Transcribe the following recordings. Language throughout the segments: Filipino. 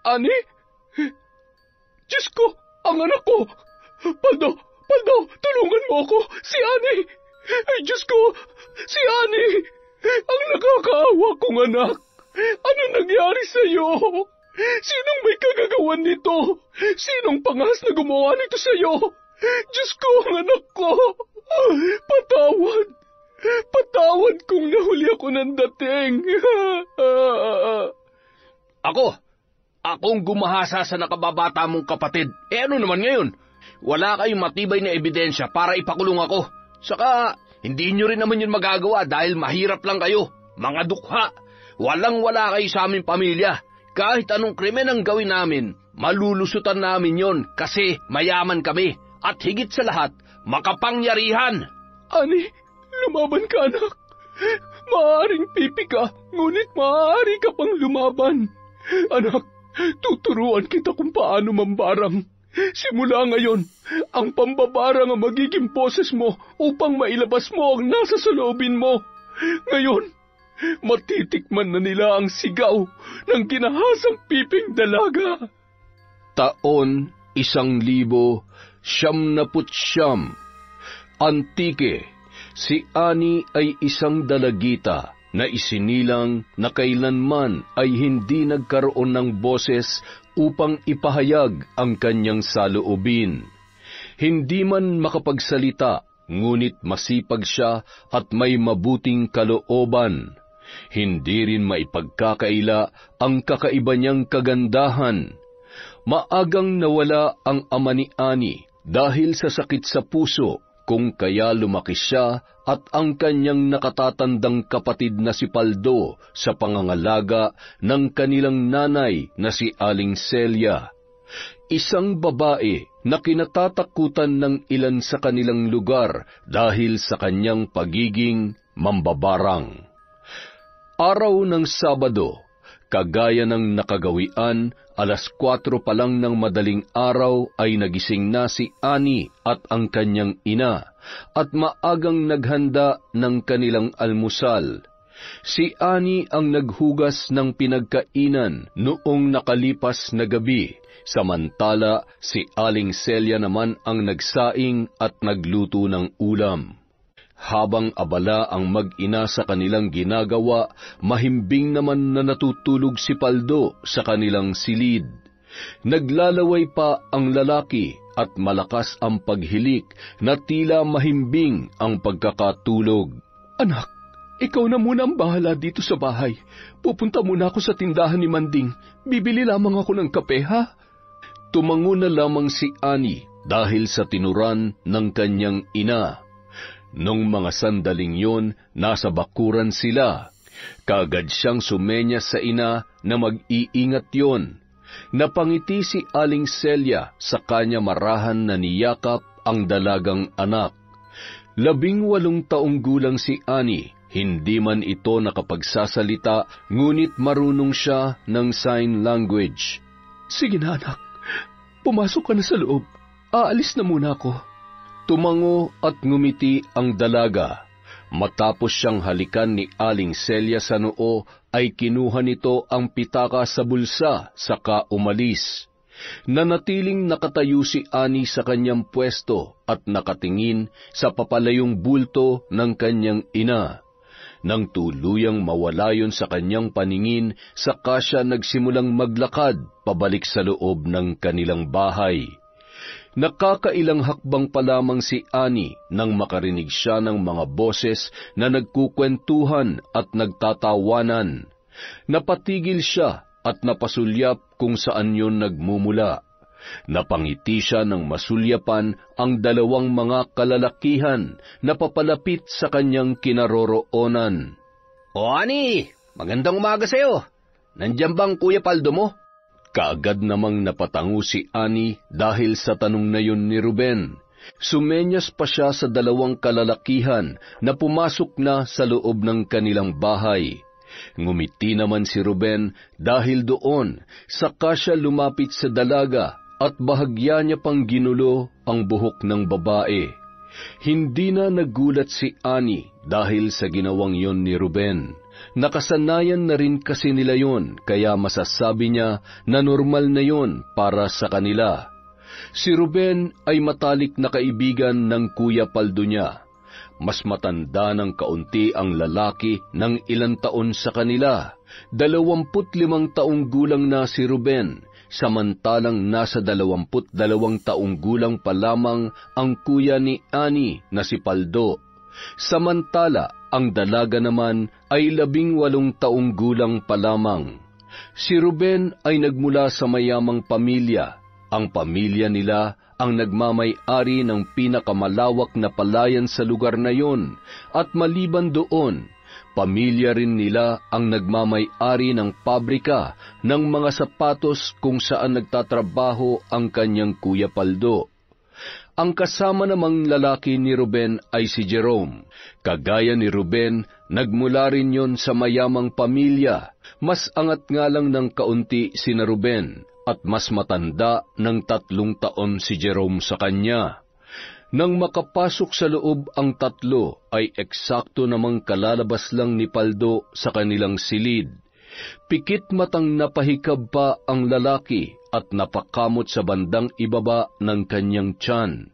Ani? Diyos ko, ang anak ko! Paldo, tulungan mo ako! Si Ani! Ay, Diyos ko! Si Ani! Ang nakakaawa kong anak! Ano nangyari sa'yo? Sinong may kagagawan nito? Sinong pangas na gumawa nito sa'yo? Diyos ko, ang anak ko! Patawad! Patawad kung nahuli ako ng dating! Akong gumahasa sa nakababata mong kapatid. Ano naman ngayon? Wala kayong matibay na ebidensya para ipakulong ako. Saka, hindi nyo rin naman yun magagawa dahil mahirap lang kayo. Mga dukha. Walang-wala kayo sa aming pamilya. Kahit anong krimen ang gawin namin, malulusutan namin yon kasi mayaman kami. At higit sa lahat, makapangyarihan. Ani, lumaban ka, anak. Maaaring pipi ka, ngunit maaari ka pang lumaban. Anak, tuturuan kita kung paano mambarang. Simula ngayon, ang pambabarang ang magiging boses mo upang mailabas mo ang nasa saloobin mo. Ngayon, matitikman na nila ang sigaw ng ginahasang piping dalaga. Taon 1900. Antike, si Ani ay isang dalagita na isinilang na kailanman ay hindi nagkaroon ng boses upang ipahayag ang kanyang saloobin. Hindi man makapagsalita, ngunit masipag siya at may mabuting kalooban. Hindi rin maipagkakaila ang kakaiba niyang kagandahan. Maagang nawala ang ama ni Ani dahil sa sakit sa puso, kung kaya lumaki siya at ang kanyang nakatatandang kapatid na si Paldo sa pangangalaga ng kanilang nanay na si Aling Celia, isang babae na kinatatakutan ng ilan sa kanilang lugar dahil sa kanyang pagiging mambabarang. Araw ng Sabado, kagaya ng nakagawian, 4:00 pa lang ng madaling araw ay nagising na si Ani at ang kanyang ina at maagang naghanda ng kanilang almusal. Si Ani ang naghugas ng pinagkainan noong nakalipas na gabi, samantala si Aling Celia naman ang nagsaing at nagluto ng ulam. Habang abala ang mag-ina sa kanilang ginagawa, mahimbing naman na natutulog si Paldo sa kanilang silid. Naglalaway pa ang lalaki at malakas ang paghilik na tila mahimbing ang pagkakatulog. Anak, ikaw na muna ang bahala dito sa bahay. Pupunta muna ako sa tindahan ni Manding. Bibili lamang ako ng kape, ha? Tumango na lamang si Ani dahil sa tinuran ng kanyang ina. Nung mga sandaling yon, nasa bakuran sila. Kaagad siyang sumenyas sa ina na mag-iingat yon. Napangiti si Aling Celia sa kanya marahan na niyakap ang dalagang anak. 18 taong gulang si Ani, hindi man ito nakapagsasalita, ngunit marunong siya ng sign language. Sige na, anak. Pumasok ka na sa loob. Aalis na muna ako. Tumango at ngumiti ang dalaga. Matapos siyang halikan ni Aling Celia sa noo, ay kinuha nito ang pitaka sa bulsa, saka umalis. Nanatiling nakatayo si Ani sa kanyang pwesto at nakatingin sa papalayong bulto ng kanyang ina. Nang tuluyang mawala yon sa kanyang paningin, saka siya nagsimulang maglakad pabalik sa loob ng kanilang bahay. Nakakailang hakbang pa lamang si Ani nang makarinig siya ng mga boses na nagkukwentuhan at nagtatawanan. Napatigil siya at napasulyap kung saan yon nagmumula. Napangiti siya ng masulyapan ang 2 mga kalalakihan na papalapit sa kanyang kinaroroonan. O Ani, magandang umaga sa'yo. Nandiyan bang Kuya Paldo mo? Kaagad namang napatango si Ani dahil sa tanong na yun ni Ruben. Sumenyas pa siya sa 2 kalalakihan na pumasok na sa loob ng kanilang bahay. Ngumiti naman si Ruben dahil doon, saka siya lumapit sa dalaga at bahagya niya pang ginulo ang buhok ng babae. Hindi na nagulat si Ani dahil sa ginawang yon ni Ruben. Nakasanayan na rin kasi nila yon, kaya masasabi niya na normal na yon para sa kanila. Si Ruben ay matalik na kaibigan ng Kuya Paldo niya. Mas matanda ng kaunti ang lalaki ng ilang taon sa kanila. 25 taong gulang na si Ruben, samantalang nasa 22 taong gulang pa lamang ang kuya ni Annie na si Paldo. Samantala, ang dalaga naman ay 18 taong gulang pa lamang. Si Ruben ay nagmula sa mayamang pamilya. Ang pamilya nila ang nagmamay-ari ng pinakamalawak na palayan sa lugar na yon, at maliban doon, pamilya rin nila ang nagmamay-ari ng pabrika ng mga sapatos kung saan nagtatrabaho ang kanyang Kuya Paldo. Ang kasama namang lalaki ni Ruben ay si Jerome. Kagaya ni Ruben, nagmula rin yon sa mayamang pamilya. Mas angat nga lang ng kaunti sina Ruben, at mas matanda ng 3 taon si Jerome sa kanya. Nang makapasok sa loob ang tatlo, ay eksakto namang kalalabas lang ni Paldo sa kanilang silid. Pikit matang napahikab pa ang lalaki at napakamot sa bandang ibaba ng kanyang tiyan.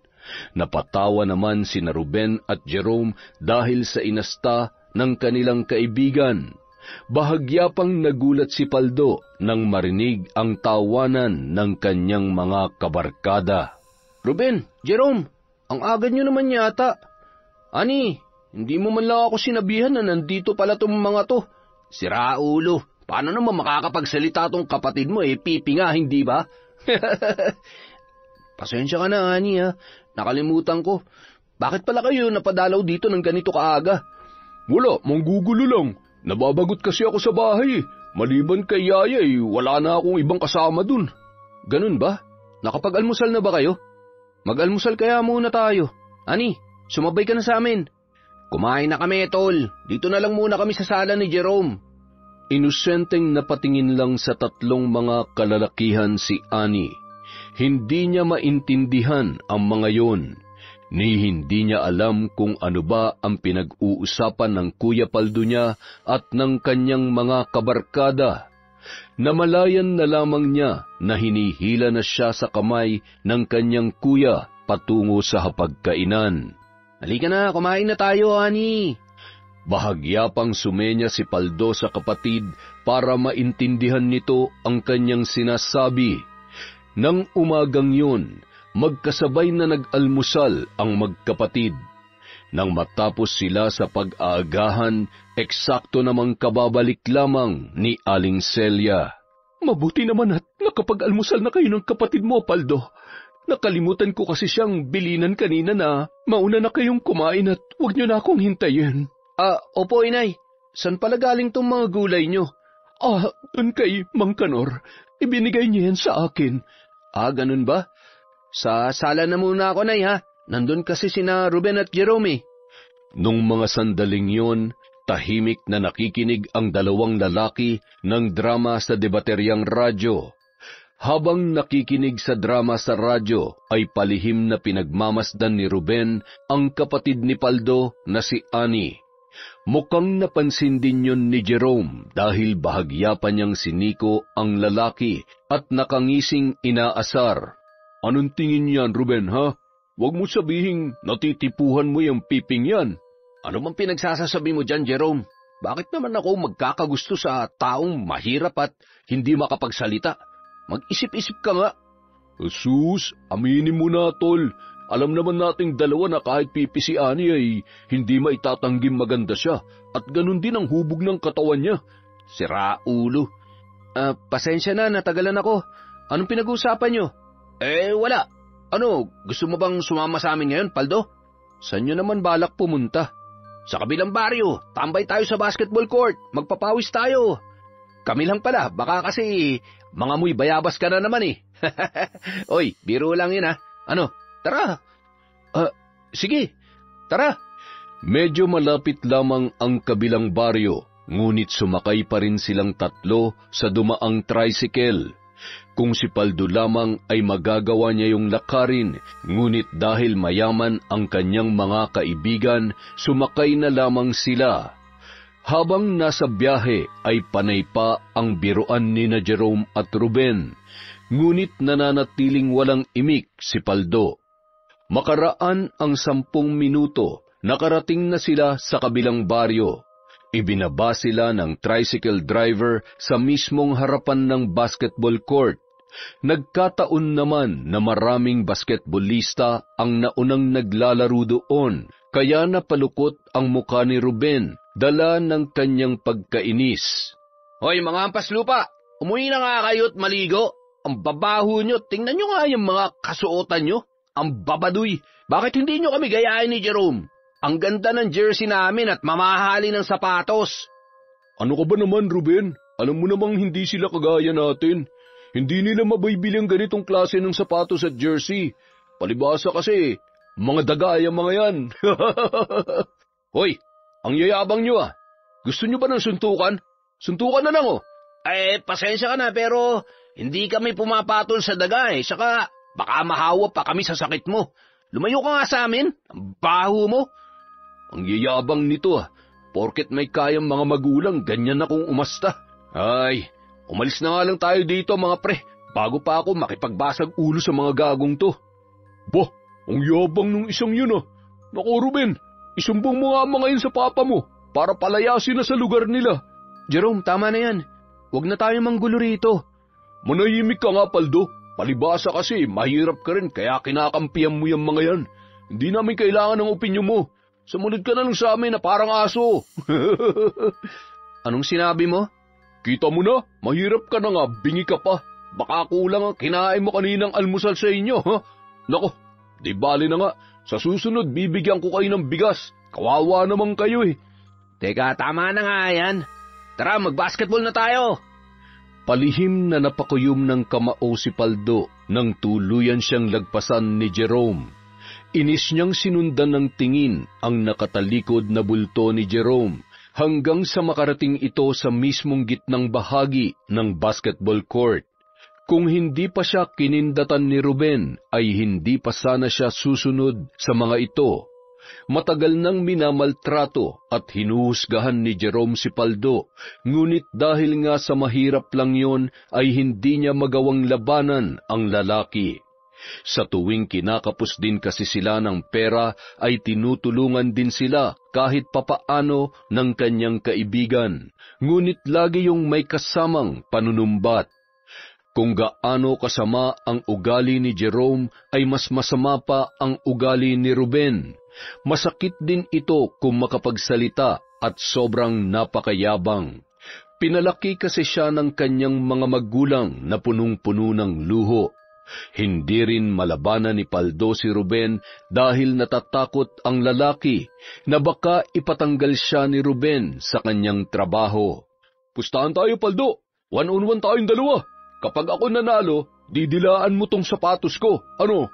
Napatawa naman sina Ruben at Jerome dahil sa inasta ng kanilang kaibigan. Bahagya pang nagulat si Paldo nang marinig ang tawanan ng kanyang mga kabarkada. Ruben, Jerome, ang aga nyo naman yata. Ani, hindi mo man lang ako sinabihan na nandito pala tong mga to. Sira ulo, paano naman makakapagsalita tong kapatid mo pipi nga, hindi ba? Pasensya ka na, Ani ha. Nakalimutan ko. Bakit pala kayo napadalaw dito ng ganito kaaga? Wala, manggugulo lang. Nababagot kasi ako sa bahay. Maliban kay Yaya wala na akong ibang kasama dun. Ganun ba? Nakapag-almusal na ba kayo? Mag-almusal kaya muna tayo. Ani, sumabay ka na sa amin. Kumain na kami, tol. Dito na lang muna kami sa sala ni Jerome. Inosenteng napatingin lang sa 3 mga kalalakihan si Annie. Hindi niya maintindihan ang mga yon, ni hindi niya alam kung ano ba ang pinag-uusapan ng Kuya Paldo niya at ng kanyang mga kabarkada. Namalayan na lamang niya na hinihila na siya sa kamay ng kanyang kuya patungo sa hapagkainan. Halika na, kumain na tayo, Ani. Bahagya pang sumenya si Paldo sa kapatid para maintindihan nito ang kanyang sinasabi. Nang umagang yun, magkasabay na nag-almusal ang magkapatid. Nang matapos sila sa pag-aagahan, eksakto namang kababalik lamang ni Aling Celia. Mabuti naman at nakapag-almusal na kayo ng kapatid mo, Paldo. Nakalimutan ko kasi siyang bilinan kanina na mauna na kayong kumain at huwag niyo na akong hintayin. Opo, Inay. San pala galing tong mga gulay niyo? Dun kay Mang Kanor. Ibinigay niya yan sa akin. Ganun ba? Sa sala na muna ako, Nay, ha? Nandun kasi sina Ruben at Jerome. Nung mga sandaling yon, tahimik na nakikinig ang 2 lalaki ng drama sa debateryang radyo. Habang nakikinig sa drama sa radyo, ay palihim na pinagmamasdan ni Ruben ang kapatid ni Paldo na si Annie. Mukhang napansin din yun ni Jerome dahil bahagya pa niyang siniko ang lalaki at nakangising inaasar. Anong tingin niyan, Ruben, ha? Huwag mo sabihing natitipuhan mo yung piping yan. Ano man pinagsasasabi mo dyan, Jerome? Bakit naman ako magkakagusto sa taong mahirap at hindi makapagsalita? Mag-isip-isip ka nga. Sus, aminin mo na, tol. Alam naman nating dalawa na kahit pipi si Annie ay hindi maitatangging maganda siya at ganun din ang hubog ng katawan niya. Sira ulo. Pasensya na, natagalan ako. Anong pinag-uusapan niyo? Wala. Ano, gusto mo bang sumama sa amin ngayon, Paldo? Saan nyo naman balak pumunta? Sa kabilang baryo, tambay tayo sa basketball court, magpapawis tayo. Kami lang pala, baka kasi mga muy bayabas ka na naman eh. Oy, biro lang yun ha. Ano, tara. Sige, tara. Medyo malapit lamang ang kabilang baryo, ngunit sumakay pa rin silang 3 sa dumaang tricycle. Kung si Paldo lamang ay magagawa niya yung lakarin, ngunit dahil mayaman ang kanyang mga kaibigan, sumakay na lamang sila. Habang nasa biyahe ay panay pa ang biruan ni na Jerome at Ruben, ngunit nananatiling walang imik si Paldo. Makaraan ang 10 minuto, nakarating na sila sa kabilang baryo. Ibinaba sila ng tricycle driver sa mismong harapan ng basketball court. Nagkataon naman na maraming basketballista ang naunang naglalaro doon, kaya napalukot ang mukha ni Ruben, dala ng kanyang pagkainis. Hoy mga hampas lupa, umuwi na nga kayo't maligo. Ang babaho nyo, tingnan nyo nga yung mga kasuotan nyo. Ang babaduy, bakit hindi nyo kami gayahin ni Jerome? Ang ganda ng jersey namin at mamahali ng sapatos. Ano ka ba naman, Ruben? Alam mo namang hindi sila kagaya natin. Hindi nila mabaybili ang ganitong klase ng sapatos at jersey. Palibasa kasi, mga dagay ang mga yan. Hoy, ang yayabang nyo ah. Gusto nyo ba ng suntukan? Suntukan na lang oh. Pasensya ka na pero hindi kami pumapatol sa daga eh. Saka baka mahawa pa kami sa sakit mo. Lumayo ka nga sa amin. Ang baho mo. Ang yayabang nito ah. Porket may kayang mga magulang, ganyan akong umasta. Ay, umalis na nga lang tayo dito mga pre. Bago pa ako makipagbasag ulo sa mga gagong to. Bah, ang yabang nung isang yun ah. Naku Ruben, isumbong mo nga mga yun sa papa mo para palayasin na sa lugar nila. Jerome, tama na yan. Huwag na tayo manggulo rito. Manahimik ka nga, Paldo. Palibasa kasi, mahirap ka rin kaya kinakampihan mo yung mga yan. Hindi namin kailangan ng opinyon mo. Sumunod ka na lang sa amin na parang aso. Anong sinabi mo? Kita mo na, mahirap ka na nga, bingi ka pa. Baka kulang ang kinain mo kaninang almusal sa inyo, ha? Nako, di bali na nga. Sa susunod, bibigyan ko kayo ng bigas. Kawawa naman kayo eh. Teka, tama na nga yan. Tara, mag-basketball na tayo. Palihim na napakuyom ng kamao si Paldo nang tuluyan siyang lagpasan ni Jerome. Inis niyang sinundan ng tingin ang nakatalikod na bulto ni Jerome hanggang sa makarating ito sa mismong gitnang bahagi ng basketball court. Kung hindi pa siya kinindatan ni Ruben, ay hindi pa sana siya susunod sa mga ito. Matagal nang minamaltrato at hinuhusgahan ni Jerome si Paldo, ngunit dahil nga sa mahirap lang yon ay hindi niya magawang labanan ang lalaki. Sa tuwing kinakapos din kasi sila ng pera ay tinutulungan din sila kahit papaano ng kanyang kaibigan, ngunit lagi yung may kasamang panunumbat. Kung gaano kasama ang ugali ni Jerome ay mas masama pa ang ugali ni Ruben. Masakit din ito kung makapagsalita at sobrang napakayabang. Pinalaki kasi siya ng kanyang mga magulang na punong-puno ng luho. Hindi rin malabanan ni Paldo si Ruben dahil natatakot ang lalaki na baka ipatanggal siya ni Ruben sa kanyang trabaho. Pustahan tayo, Paldo. 1-on-1 tayong dalawa. Kapag ako nanalo, didilaan mo tong sapatos ko. Ano?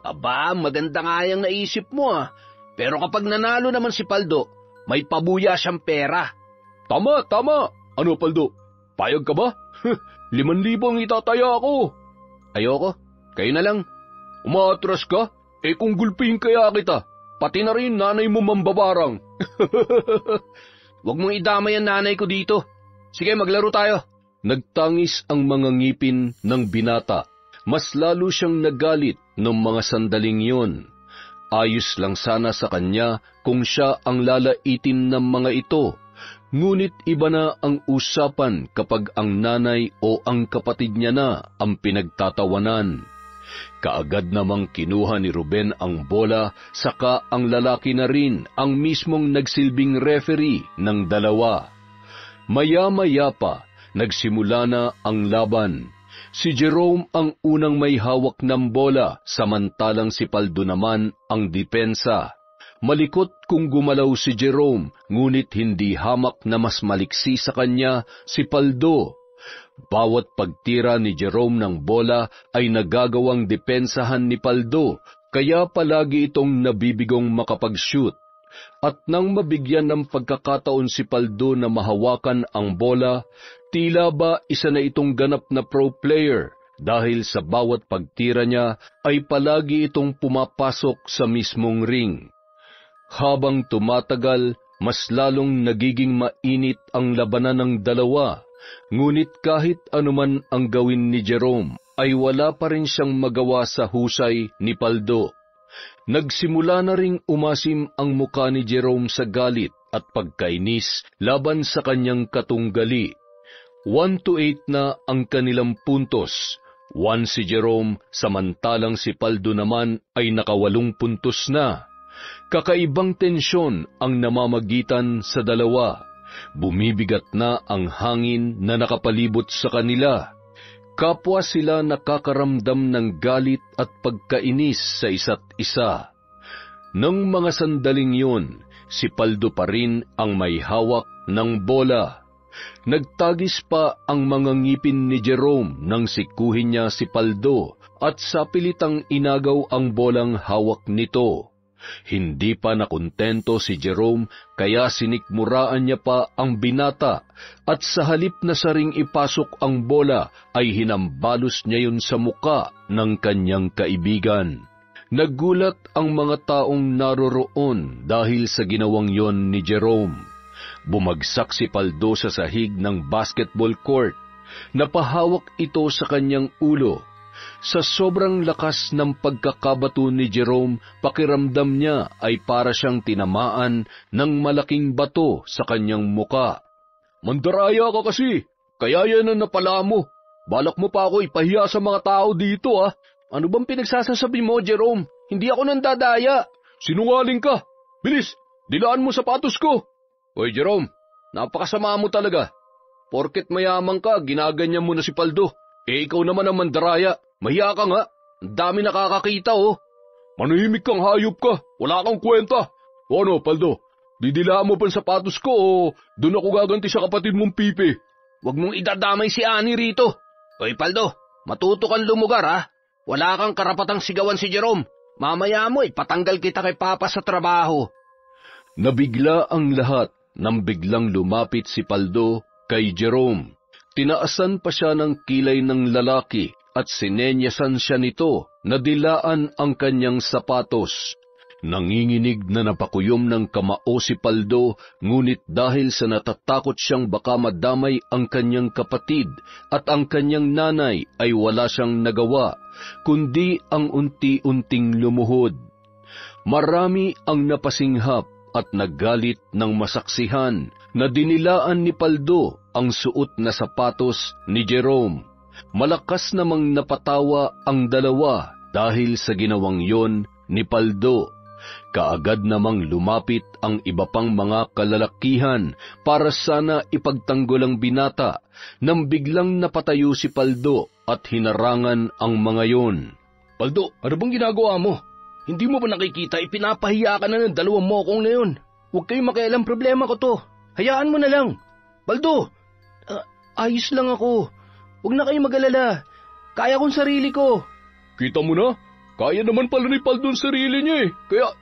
Aba, maganda nga yung naisip mo ah. Pero kapag nanalo naman si Paldo, may pabuya siyang pera. Tama, tama. Ano, Paldo? Payag ka ba? 5,000 ang itataya ako. Ayoko. Kayo na lang. Umaatras ka? Kung gulpihin kaya kita, pati na rin nanay mo mambabarang. Huwag mong idamay ang nanay ko dito. Sige, maglaro tayo. Nagtangis ang mga ngipin ng binata. Mas lalo siyang nagalit noong mga sandaling yon. Ayos lang sana sa kanya kung siya ang lalaitin ng mga ito. Ngunit iba na ang usapan kapag ang nanay o ang kapatid niya na ang pinagtatawanan. Kaagad namang kinuha ni Ruben ang bola, saka ang lalaki na rin ang mismong nagsilbing referee ng dalawa. Maya-maya pa, nagsimula na ang laban. Si Jerome ang unang may hawak ng bola, samantalang si Paldo naman ang depensa. Malikot kung gumalaw si Jerome, ngunit hindi hamak na mas maliksi sa kanya si Paldo. Bawat pagtira ni Jerome ng bola ay nagagawang depensahan ni Paldo, kaya palagi itong nabibigong makapag-shoot. At nang mabigyan ng pagkakataon si Paldo na mahawakan ang bola, tila ba isa na itong ganap na pro player dahil sa bawat pagtira niya ay palagi itong pumapasok sa mismong ring. Habang tumatagal, mas lalong nagiging mainit ang labanan ng dalawa, ngunit kahit anuman ang gawin ni Jerome, ay wala pa rin siyang magawa sa husay ni Paldo. Nagsimula na ring umasim ang muka ni Jerome sa galit at pagkainis laban sa kanyang katunggali. 1-8 na ang kanilang puntos. 1 si Jerome, samantalang si Paldo naman ay naka-8 puntos na. Kakaibang tensyon ang namamagitan sa dalawa. Bumibigat na ang hangin na nakapalibot sa kanila. Kapwa sila nakakaramdam ng galit at pagkainis sa isa't isa. Nang mga sandaling yun, si Paldo pa rin ang may hawak ng bola. Nagtagis pa ang mga ngipin ni Jerome nang sikuhin niya si Paldo at sa pilitang inagaw ang bolang hawak nito. Hindi pa nakontento si Jerome kaya sinikmuraan niya pa ang binata at sa halip na saring ipasok ang bola ay hinambalos niya yun sa muka ng kanyang kaibigan. Nagulat ang mga taong naroroon dahil sa ginawang yon ni Jerome. Bumagsak si Paldo sa sahig ng basketball court. Napahawak ito sa kanyang ulo. Sa sobrang lakas ng pagkakabato ni Jerome, pakiramdam niya ay para siyang tinamaan ng malaking bato sa kanyang muka. Mandaraya ka kasi, kaya yan ang napala mo. Balak mo pa ako ipahiya sa mga tao dito ah. Ano bang pinagsasasabi mo, Jerome? Hindi ako nandadaya. Sinungaling ka. Bilis, dilaan mo sapatos ko. Hoy Jerome, napakasama mo talaga. Porket mayaman ka, ginaganyan mo na si Paldo. Ikaw naman ang mandaraya. Mahiya ka nga. Ang dami nakakakita oh. Manahimik kang hayop ka. Wala kang kwenta. O ano, Paldo? Didilaan mo pa ang sapatos ko o doon ako gaganti sa kapatid mong Pipi? Huwag mong idadamay si Ani rito. Hoy Paldo, matuto kang lumugar ha. Wala kang karapatang sigawan si Jerome. Mamaya mo ipatanggal kita kay Papa sa trabaho. Nabigla ang lahat nang biglang lumapit si Paldo kay Jerome. Tinaasan pa siya ng kilay ng lalaki at sinenyasan siya nito na dilaan ang kanyang sapatos. Nanginginig na napakuyom ng kamao si Paldo, ngunit dahil sa natatakot siyang baka madamay ang kanyang kapatid at ang kanyang nanay ay wala siyang nagawa, kundi ang unti-unting lumuhod. Marami ang napasinghap at naggalit ng masaksihan na dinilaan ni Paldo ang suot na sapatos ni Jerome. Malakas namang napatawa ang dalawa dahil sa ginawang yon ni Paldo. Kaagad namang lumapit ang iba pang mga kalalakihan para sana ipagtanggol ang binata nang biglang napatayo si Paldo at hinarangan ang mga yon. Paldo, ano bang ginagawa mo? Hindi mo ba nakikita ipinapahiya ka na ng dalawang mokong na yun? Huwag kayong makialam, problema ko to. Hayaan mo na lang. Paldo, ayos lang ako. Huwag na kayong mag-alala. Kaya kong sarili ko. Kita mo na? Kaya naman pala ni Paldo ang sarili niya eh. Kaya,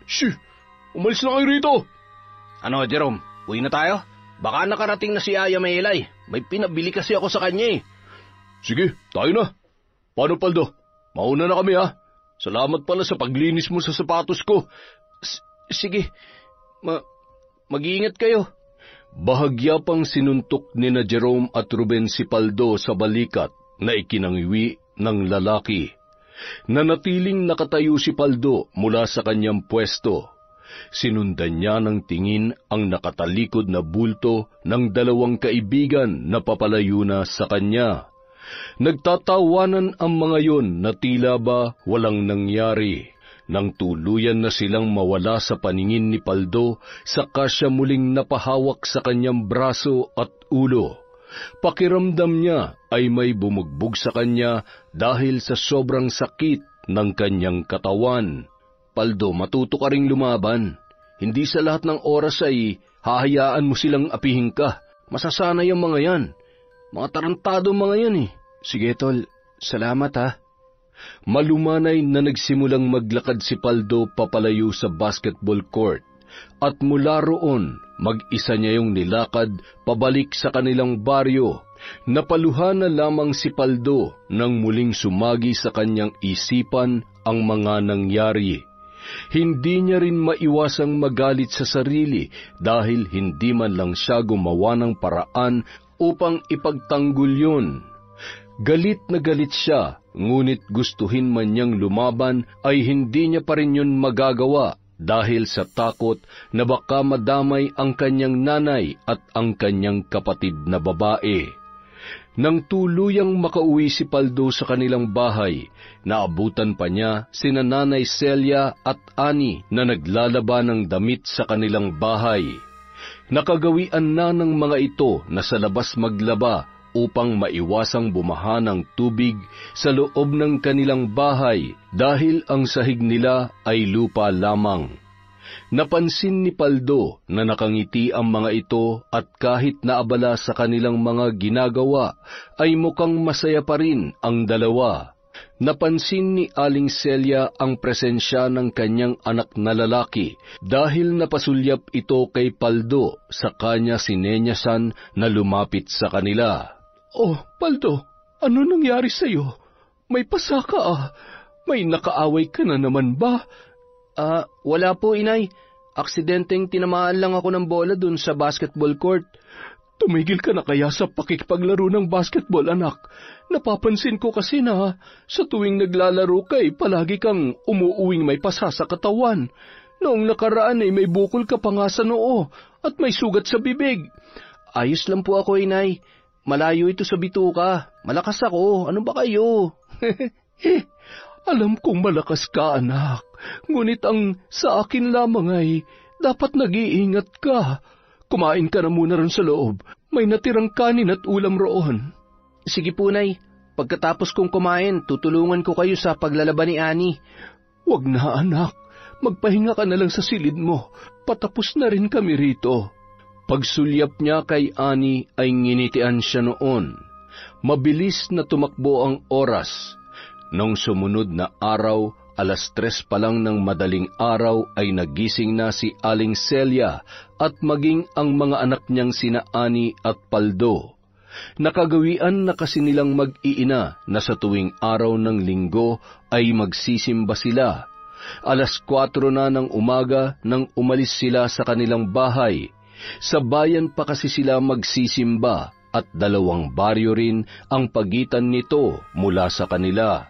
umalis na kayo rito. Ano, Jerome? Uwi na tayo? Baka nakarating na si Aya Maylay. May pinabili kasi ako sa kanya eh. Sige, tayo na. Paano, Paldo? Mauna na kami ha. Salamat pala sa paglinis mo sa sapatos ko. Sige, mag-iingat kayo. Bahagya pang sinuntok ni na Jerome at Ruben si Paldo sa balikat na ikinangwi ng lalaki. Nanatiling nakatayo si Paldo mula sa kanyang pwesto. Sinundan niya ng tingin ang nakatalikod na bulto ng dalawang kaibigan na papalayo na sa kanya. Nagtatawanan ang mga yon na tila ba walang nangyari. Nang tuluyan na silang mawala sa paningin ni Paldo, saka siya muling napahawak sa kanyang braso at ulo. Pakiramdam niya ay may bumugbog sa kanya dahil sa sobrang sakit ng kanyang katawan. Paldo, matuto ka ring lumaban. Hindi sa lahat ng oras ay hahayaan mo silang apihin ka. Masasanay ang mga yan. Mga tarantado mga yan eh. Sige tol, salamat ha. Malumanay na nagsimulang maglakad si Paldo papalayo sa basketball court. At mula roon, mag-isa niya yung nilakad pabalik sa kanilang baryo. Napaluhan na lamang si Paldo nang muling sumagi sa kanyang isipan ang mga nangyari. Hindi niya rin maiwasang magalit sa sarili dahil hindi man lang siya gumawa ng paraan upang ipagtanggol yun. Galit na galit siya, ngunit gustuhin man niyang lumaban ay hindi niya pa rin yun magagawa dahil sa takot na baka madamay ang kanyang nanay at ang kanyang kapatid na babae. Nang tuluyang makauwi si Paldo sa kanilang bahay, naabutan pa niya sina Nanay Celia at Ani na naglalaba ng damit sa kanilang bahay. Nakagawian na ng mga ito na sa labas maglaba upang maiwasang bumaha ng tubig sa loob ng kanilang bahay dahil ang sahig nila ay lupa lamang. Napansin ni Paldo na nakangiti ang mga ito at kahit naabala sa kanilang mga ginagawa, ay mukhang masaya pa rin ang dalawa. Napansin ni Aling Celia ang presensya ng kanyang anak na lalaki dahil napasulyap ito kay Paldo sa kanya sinenyasan na lumapit sa kanila. Oh, Paldo, ano nangyari sa'yo? May pasa ka ah. May nakaaway ka na naman ba? Wala po, inay. Aksidenteng tinamaan lang ako ng bola dun sa basketball court. Tumigil ka na kaya sa pakikipaglaro ng basketball, anak? Napapansin ko kasi na sa tuwing naglalaro kay palagi kang umuuwing may pasa sa katawan. Noong nakaraan ay may bukol ka pa nga sa noo at may sugat sa bibig. Ayos lang po ako, inay. Malayo ito sa bituka. Malakas ako. Ano ba kayo? Alam kong malakas ka, anak. Ngunit ang sa akin lamang ay dapat nag-iingat ka. Kumain ka na muna ron sa loob. May natirang kanin at ulam roon. Sige po, nay. Pagkatapos kong kumain, tutulungan ko kayo sa paglalaba ni Ani. Wag na, anak. Magpahinga ka na lang sa silid mo. Patapos na rin kami rito. Pagsulyap niya kay Ani ay nginitian siya noon. Mabilis na tumakbo ang oras. Nung sumunod na araw, 3:00 pa lang ng madaling araw ay nagising na si Aling Celia at maging ang mga anak niyang sina Ani at Paldo. Nakagawian na kasi nilang mag-iina na sa tuwing araw ng linggo ay magsisimba sila. 4:00 na ng umaga nang umalis sila sa kanilang bahay. Sa bayan pa kasi sila magsisimba at 2 baryo rin ang pagitan nito mula sa kanila.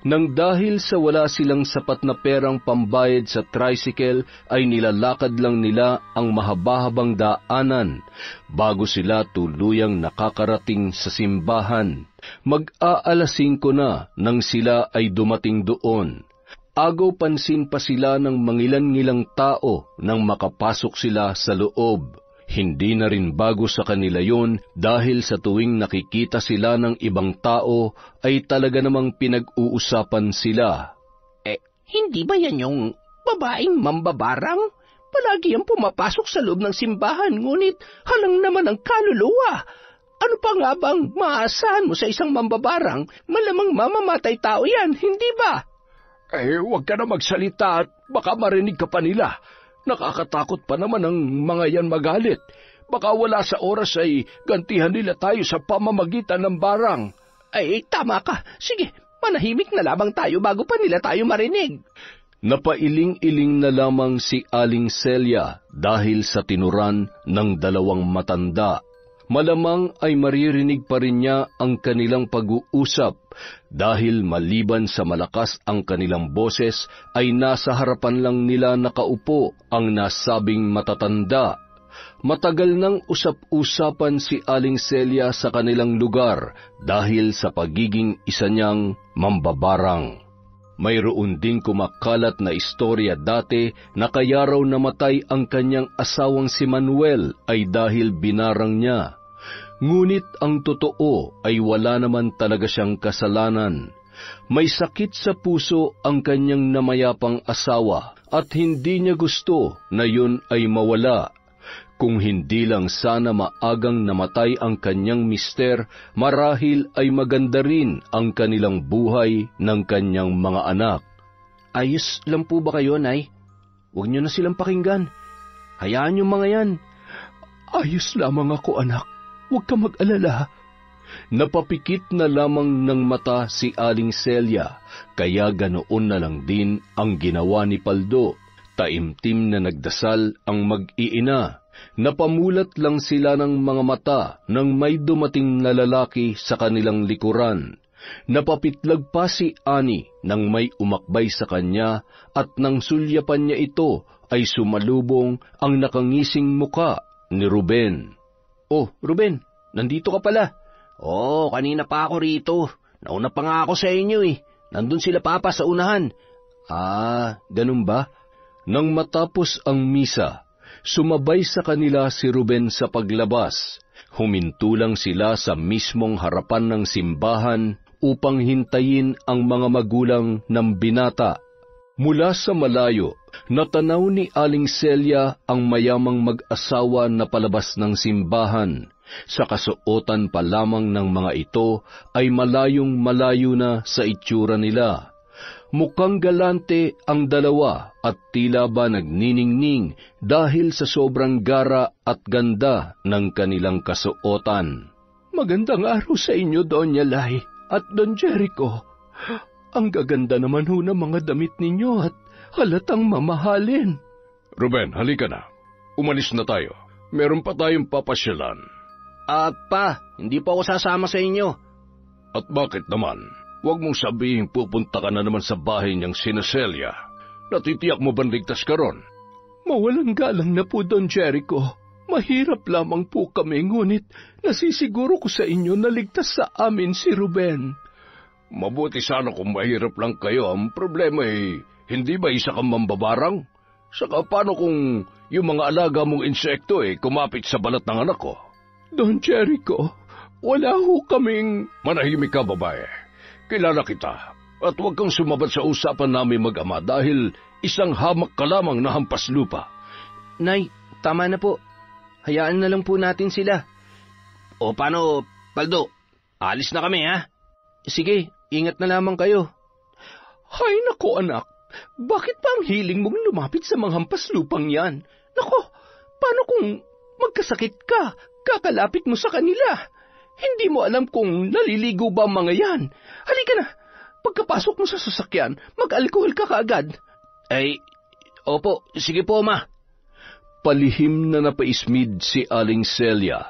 Nang dahil sa wala silang sapat na perang pambayad sa tricycle ay nilalakad lang nila ang mahaba-habang daanan bago sila tuluyang nakakarating sa simbahan. Mag-5 na nang sila ay dumating doon. Agaw pansin pa sila ng mangilan-ngilang tao nang makapasok sila sa loob. Hindi na rin bago sa kanila yon dahil sa tuwing nakikita sila ng ibang tao ay talaga namang pinag-uusapan sila. Hindi ba yan yung babaeng mambabarang? Palagi yung pumapasok sa loob ng simbahan, ngunit halang naman ang kaluluwa. Ano pa nga bang maasahan mo sa isang mambabarang? Malamang mamamatay tao yan, hindi ba? Huwag ka na magsalita at baka marinig ka pa nila. Nakakatakot pa naman ang mga yan magalit. Baka wala sa oras ay gantihan nila tayo sa pamamagitan ng barang. Tama ka. Sige, manahimik na lamang tayo bago pa nila tayo marinig. Napailing-iling na lamang si Aling Celia dahil sa tinuran ng 2 matanda. Malamang ay maririnig pa rin niya ang kanilang pag-uusap dahil maliban sa malakas ang kanilang boses ay nasa harapan lang nila nakaupo ang nasabing matatanda. Matagal nang usap-usapan si Aling Celia sa kanilang lugar dahil sa pagiging isa niyang mambabarang. Mayroon ding kumakalat na istorya dati na kaya raw namatay ang kanyang asawang si Manuel ay dahil binarang niya. Ngunit ang totoo ay wala naman talaga siyang kasalanan. May sakit sa puso ang kanyang namayapang asawa at hindi niya gusto na yun ay mawala. Kung hindi lang sana maagang namatay ang kanyang mister, marahil ay maganda rin ang kanilang buhay ng kanyang mga anak. Ayos lang po ba kayo, Nay? Huwag niyo na silang pakinggan. Hayaan yung mga yan. Ayos lamang ako, anak. Huwag ka mag-alala. Napapikit na lamang ng mata si Aling Celia, kaya ganoon na lang din ang ginawa ni Paldo. Taimtim na nagdasal ang mag-iina. Napamulat lang sila ng mga mata nang may dumating na lalaki sa kanilang likuran. Napapitlag pa si Annie nang may umakbay sa kanya at nang sulyapan niya ito ay sumalubong ang nakangising muka ni Ruben. Oh, Ruben, nandito ka pala. Oh, kanina pa ako rito. Nauna pa nga ako sa inyo eh. Nandun sila papa sa unahan. Ah, ganun ba? Nang matapos ang misa, sumabay sa kanila si Ruben sa paglabas. Huminto lang sila sa mismong harapan ng simbahan upang hintayin ang mga magulang ng binata. Mula sa malayo, natanaw ni Aling Celia ang mayamang mag-asawa na palabas ng simbahan. Sa kasuotan pa lamang ng mga ito ay malayong malayo na sa itsura nila. Mukhang galante ang dalawa at tila ba nagniningning dahil sa sobrang gara at ganda ng kanilang kasuotan. Magandang araw sa inyo, Doña Lai at Don Jericho. Ang gaganda naman ho ng mga damit ninyo at halatang mamahalin. Ruben, halika na. Umalis na tayo. Meron pa tayong papasyalan. Pa, hindi po ako sasama sa inyo. At bakit naman? Huwag mong sabihin pupunta ka na naman sa bahay niyang sina Celia. Natitiyak mo ba ligtas ka ron? Mawalang galang na po, Don Jericho. Mahirap lamang po kami, ngunit nasisiguro ko sa inyo na ligtas sa amin si Ruben. Mabuti sana kung mahirap lang kayo. Ang problema ay, hindi ba isa kang mambabarang? Saka paano kung yung mga alaga mong insekto kumapit sa balat ng anak ko? Don Jericho, wala ho kaming... Manahimik ka, babae. Kilala kita. At huwag kang sumabat sa usapan namin mag-ama dahil isang hamak ka lamang na hampas lupa. Nay, tama na po. Hayaan na lang po natin sila. O paano, Paldo? Alis na kami, ha? Sige, ingat na lamang kayo. Hay nako, anak. Bakit pa ang hiling mong lumapit sa mga hampas lupang yan? Nako, paano kung magkasakit ka? Kakalapit mo sa kanila. Hindi mo alam kung naliligo ba ang mga yan. Halika na. Pagkapasok mo sa sasakyan, mag-alkohol ka kaagad. Ay, opo, sige po, ma. Palihim na napaismid si Aling Celia.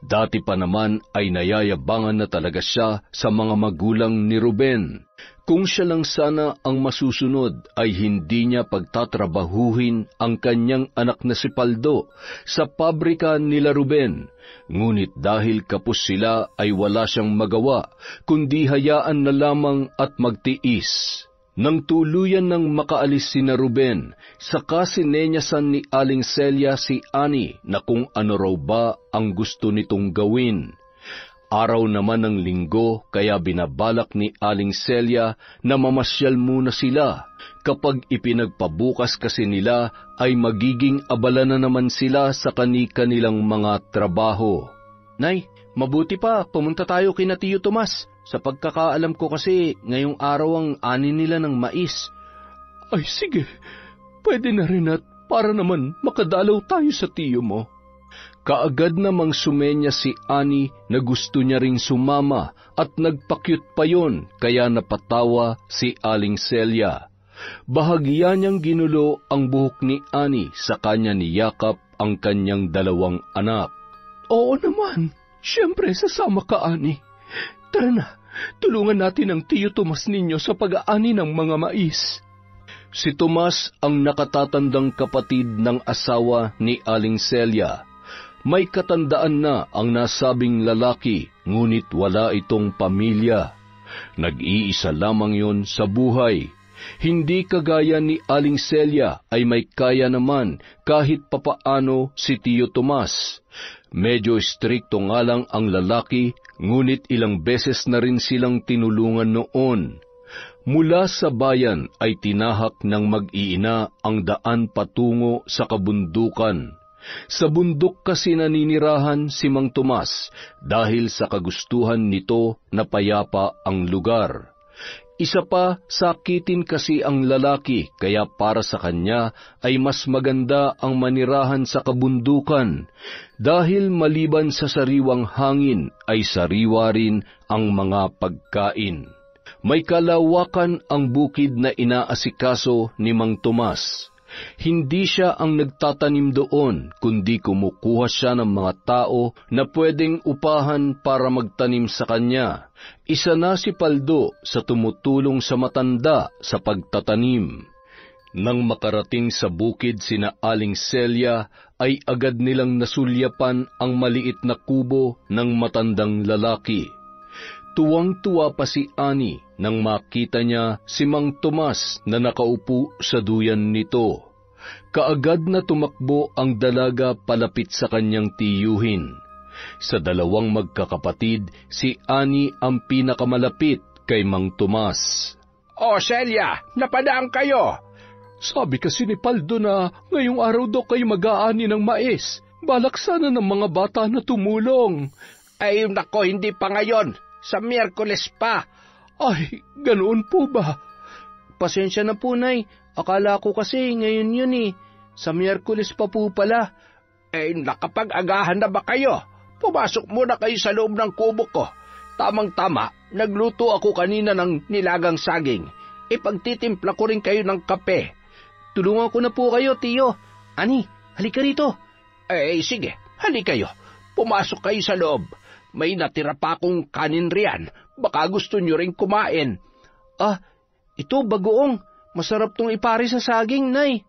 Dati pa naman ay nayayabangan na talaga siya sa mga magulang ni Ruben. Kung siya lang sana ang masusunod ay hindi niya pagtatrabahuhin ang kanyang anak na si Paldo sa pabrika nila Ruben. Ngunit dahil kapos sila ay wala siyang magawa, kundi hayaan na lamang at magtiis. Nang tuluyan ng makaalis sina Ruben, saka sinenyasan ni Aling Celia si Annie na kung ano raw ba ang gusto nitong gawin. Araw naman ng linggo kaya binabalak ni Aling Celia na mamasyal muna sila. Kapag ipinagpabukas kasi nila ay magiging abala na naman sila sa kani-kanilang mga trabaho. Nay, mabuti pa pumunta tayo kina Tiyo Tomas. Sa pagkakaalam ko kasi ngayong araw ang ani nila ng mais. Ay sige, pwede na rin at para naman makadalaw tayo sa tiyo mo. Kaagad namang sumenya si Annie na gusto niya ring sumama at nagpakyut pa yon kaya napatawa si Aling Celia. Bahagya niyang ginulo ang buhok ni Annie sa kanya niyakap ang kanyang dalawang anak. Oo naman, siyempre sasama ka, Annie. Tara na, tulungan natin ang Tiyo Tomas ninyo sa pag-aani ng mga mais. Si Tomas ang nakatatandang kapatid ng asawa ni Aling Celia. May katandaan na ang nasabing lalaki, ngunit wala itong pamilya. Nag-iisa lamang yon sa buhay. Hindi kagaya ni Aling Celia ay may kaya naman kahit papaano si Tiyo Tomas. Medyo strikto nga lang ang lalaki, ngunit ilang beses na rin silang tinulungan noon. Mula sa bayan ay tinahak ng mag-iina ang daan patungo sa kabundukan. Sa bundok kasi naninirahan si Mang Tomas dahil sa kagustuhan nito na payapa ang lugar. Isa pa, sakitin kasi ang lalaki, kaya para sa kanya ay mas maganda ang manirahan sa kabundukan, dahil maliban sa sariwang hangin ay sariwa rin ang mga pagkain. May kalawakan ang bukid na inaasikaso ni Mang Tomas. Hindi siya ang nagtatanim doon, kundi kumukuha siya ng mga tao na pwedeng upahan para magtanim sa kanya. Isa na si Paldo sa tumutulong sa matanda sa pagtatanim. Nang makarating sa bukid sina Aling Celia, ay agad nilang nasulyapan ang maliit na kubo ng matandang lalaki. Tuwang-tuwa pa si Ani nang makita niya si Mang Tomas na nakaupo sa duyan nito. Kaagad na tumakbo ang dalaga palapit sa kanyang tiyuhin. Sa dalawang magkakapatid, si Ani ang pinakamalapit kay Mang Tomas. "O Celia, napadaan kayo." Sabi kasi ni Paldo na ngayong araw daw kayo mag-aani ng mais. Balak sana ng mga bata na tumulong. "Ay nako, hindi pa ngayon. Sa Miyerkules pa." Ay, ganoon po ba? Pasensya na po, Nay. Akala ko kasi ngayon yun eh. Sa Miyerkules pa po pala. Nakapag-agahan na ba kayo? Pumasok muna kayo sa loob ng kubo ko. Tamang-tama, nagluto ako kanina ng nilagang saging. Ipagtitimpla ko rin kayo ng kape. Tulungan ko na po kayo, Tiyo. Ani, halika rito. Sige, halika kayo. Pumasok kayo sa loob. May natira pa akong kanin riyan. Baka gusto nyo rin kumain. Ito bagoong. Masarap tong ipari sa saging, Nay.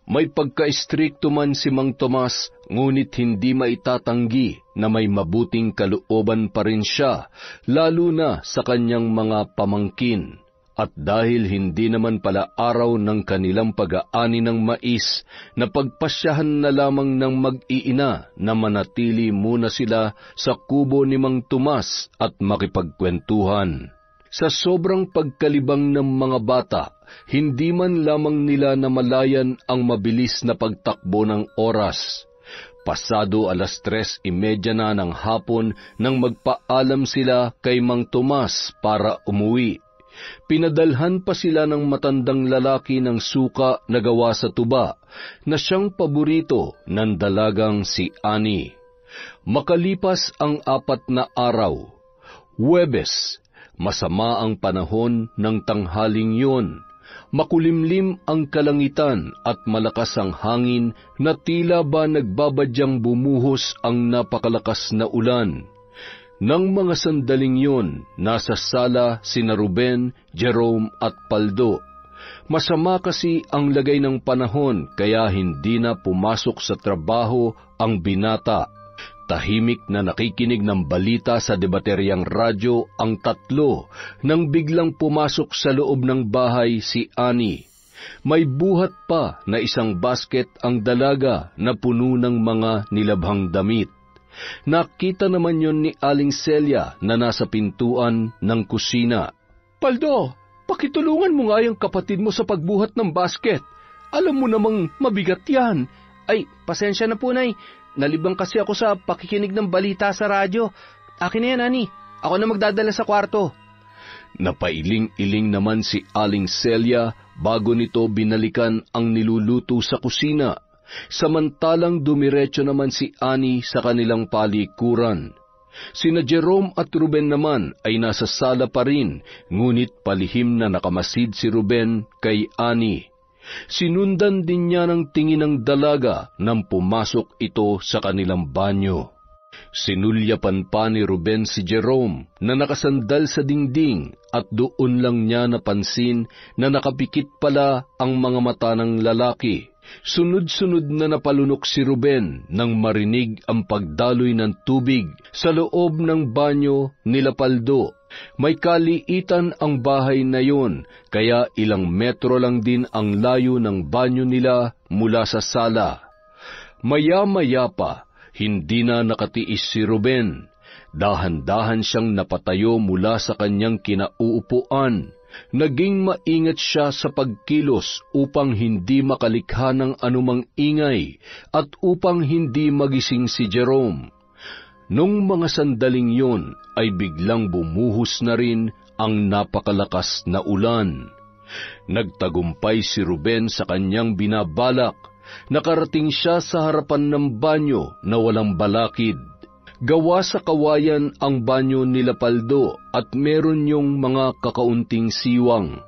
May pagka-istrikto man si Mang Tomas, ngunit hindi maitatanggi na may mabuting kalooban pa rin siya, lalo na sa kanyang mga pamangkin. At dahil hindi naman pala araw ng kanilang pag-aani ng mais, napagpasyahan na lamang ng mag-iina na manatili muna sila sa kubo ni Mang Tomas at makipagkwentuhan. Sa sobrang pagkalibang ng mga bata, hindi man lamang nila namalayan ang mabilis na pagtakbo ng oras. Pasado 3:30 na ng hapon nang magpaalam sila kay Mang Tomas para umuwi. Pinadalhan pa sila ng matandang lalaki ng suka na gawa sa tuba, na siyang paborito ng dalagang si Ani. Makalipas ang 4 na araw, Huwebes, masama ang panahon ng tanghaling yun. Makulimlim ang kalangitan at malakas ang hangin na tila ba nagbabadyang bumuhos ang napakalakas na ulan. Nang mga sandaling yun, nasa sala sina Ruben, Jerome at Paldo. Masama kasi ang lagay ng panahon kaya hindi na pumasok sa trabaho ang binata. Tahimik na nakikinig ng balita sa debateryang radyo ang tatlo nang biglang pumasok sa loob ng bahay si Ani. May buhat pa na isang basket ang dalaga na puno ng mga nilabhang damit. Nakita naman yon ni Aling Celia na nasa pintuan ng kusina. Paldo, pakitulungan mo nga yung kapatid mo sa pagbuhat ng basket. Alam mo namang mabigat yan. Ay, pasensya na po, Nay. Nalibang kasi ako sa pakikinig ng balita sa radyo. Akin na yan, Ani. Ako na magdadala sa kwarto. Napailing-iling naman si Aling Celia bago nito binalikan ang niluluto sa kusina. Samantalang dumiretso naman si Ani sa kanilang palikuran. Sina Jerome at Ruben naman ay nasa sala pa rin, ngunit palihim na nakamasid si Ruben kay Ani. Sinundan din niya ng tingin ng dalaga nang pumasok ito sa kanilang banyo. Sinulyapan pa ni Ruben si Jerome na nakasandal sa dingding at doon lang niya napansin na nakapikit pala ang mga mata ng lalaki. Sunod-sunod na napalunok si Ruben nang marinig ang pagdaloy ng tubig sa loob ng banyo nila Paldo. May kaliitan ang bahay na yon, kaya ilang metro lang din ang layo ng banyo nila mula sa sala. Maya-maya pa, hindi na nakatiis si Ruben. Dahan-dahan siyang napatayo mula sa kanyang kinauupuan. Naging maingat siya sa pagkilos upang hindi makalikha ng anumang ingay at upang hindi magising si Jerome. Nung mga sandaling yon ay biglang bumuhos na rin ang napakalakas na ulan. Nagtagumpay si Ruben sa kanyang binabalak. Nakarating siya sa harapan ng banyo na walang balakid. Gawa sa kawayan ang banyo nila Paldo at meron yung mga kakaunting siwang.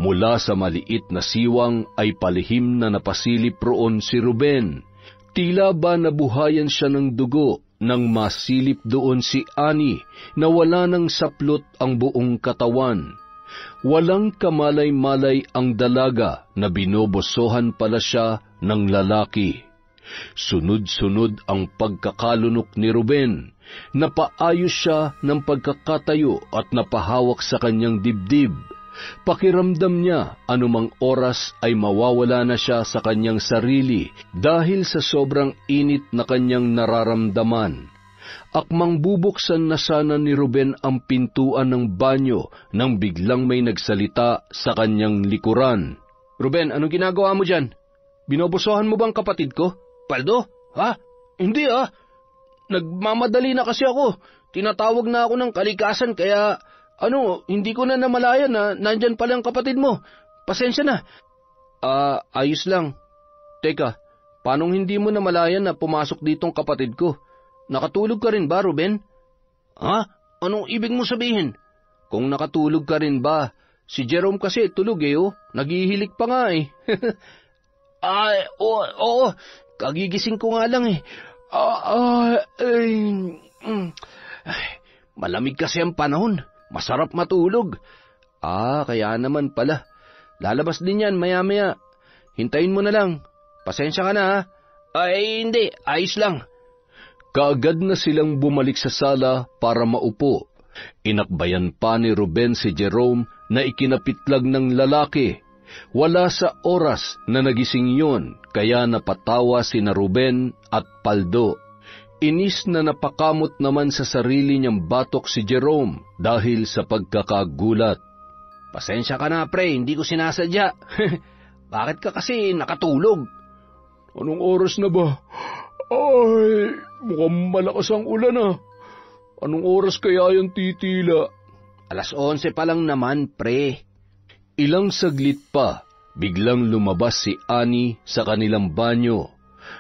Mula sa maliit na siwang ay palihim na napasilip roon si Ruben. Tila ba nabuhayan siya ng dugo nang masilip doon si Ani na wala ng saplot ang buong katawan. Walang kamalay-malay ang dalaga na binobosohan pala siya ng lalaki. Sunod-sunod ang pagkakalunok ni Ruben. Napaayos siya ng pagkakatayo at napahawak sa kanyang dibdib. Pakiramdam niya anumang oras ay mawawala na siya sa kanyang sarili dahil sa sobrang init na kanyang nararamdaman. Akmang bubuksan na sana ni Ruben ang pintuan ng banyo nang biglang may nagsalita sa kanyang likuran. Ruben, anong ginagawa mo dyan? Binobosohan mo bang kapatid ko? Paldo? Ha? Hindi Nagmamadali na kasi ako. Tinatawag na ako ng kalikasan kaya hindi ko na namalayan na nandyan pala ang kapatid mo. Pasensya na. Ayos lang. Teka, paanong hindi mo namalayan na pumasok ditong kapatid ko? Nakatulog ka rin ba, Ruben? Ha? Anong ibig mo sabihin? Kung nakatulog ka rin ba, si Jerome kasi tulog Naghihilik pa nga Oo. Kagigising ko nga lang Malamig kasi ang panahon. Masarap matulog. Kaya naman pala. Lalabas din yan maya-maya. Hintayin mo na lang. Pasensya ka na Hindi. Ayos lang. Kaagad na silang bumalik sa sala para maupo. Inakbayan pa ni Ruben si Jerome na ikinapitlag ng lalaki. Wala sa oras na nagising yon, kaya napatawa sina Ruben at Paldo. Inis na napakamot naman sa sarili niyang batok si Jerome dahil sa pagkakagulat. Pasensya ka na, pre, hindi ko sinasadya. Bakit ka kasi nakatulog? Anong oras na ba? Mukhang malakas ang ulan Anong oras kaya yung titila? 11:00 pa lang naman, pre. Ilang saglit pa, biglang lumabas si Ani sa kanilang banyo.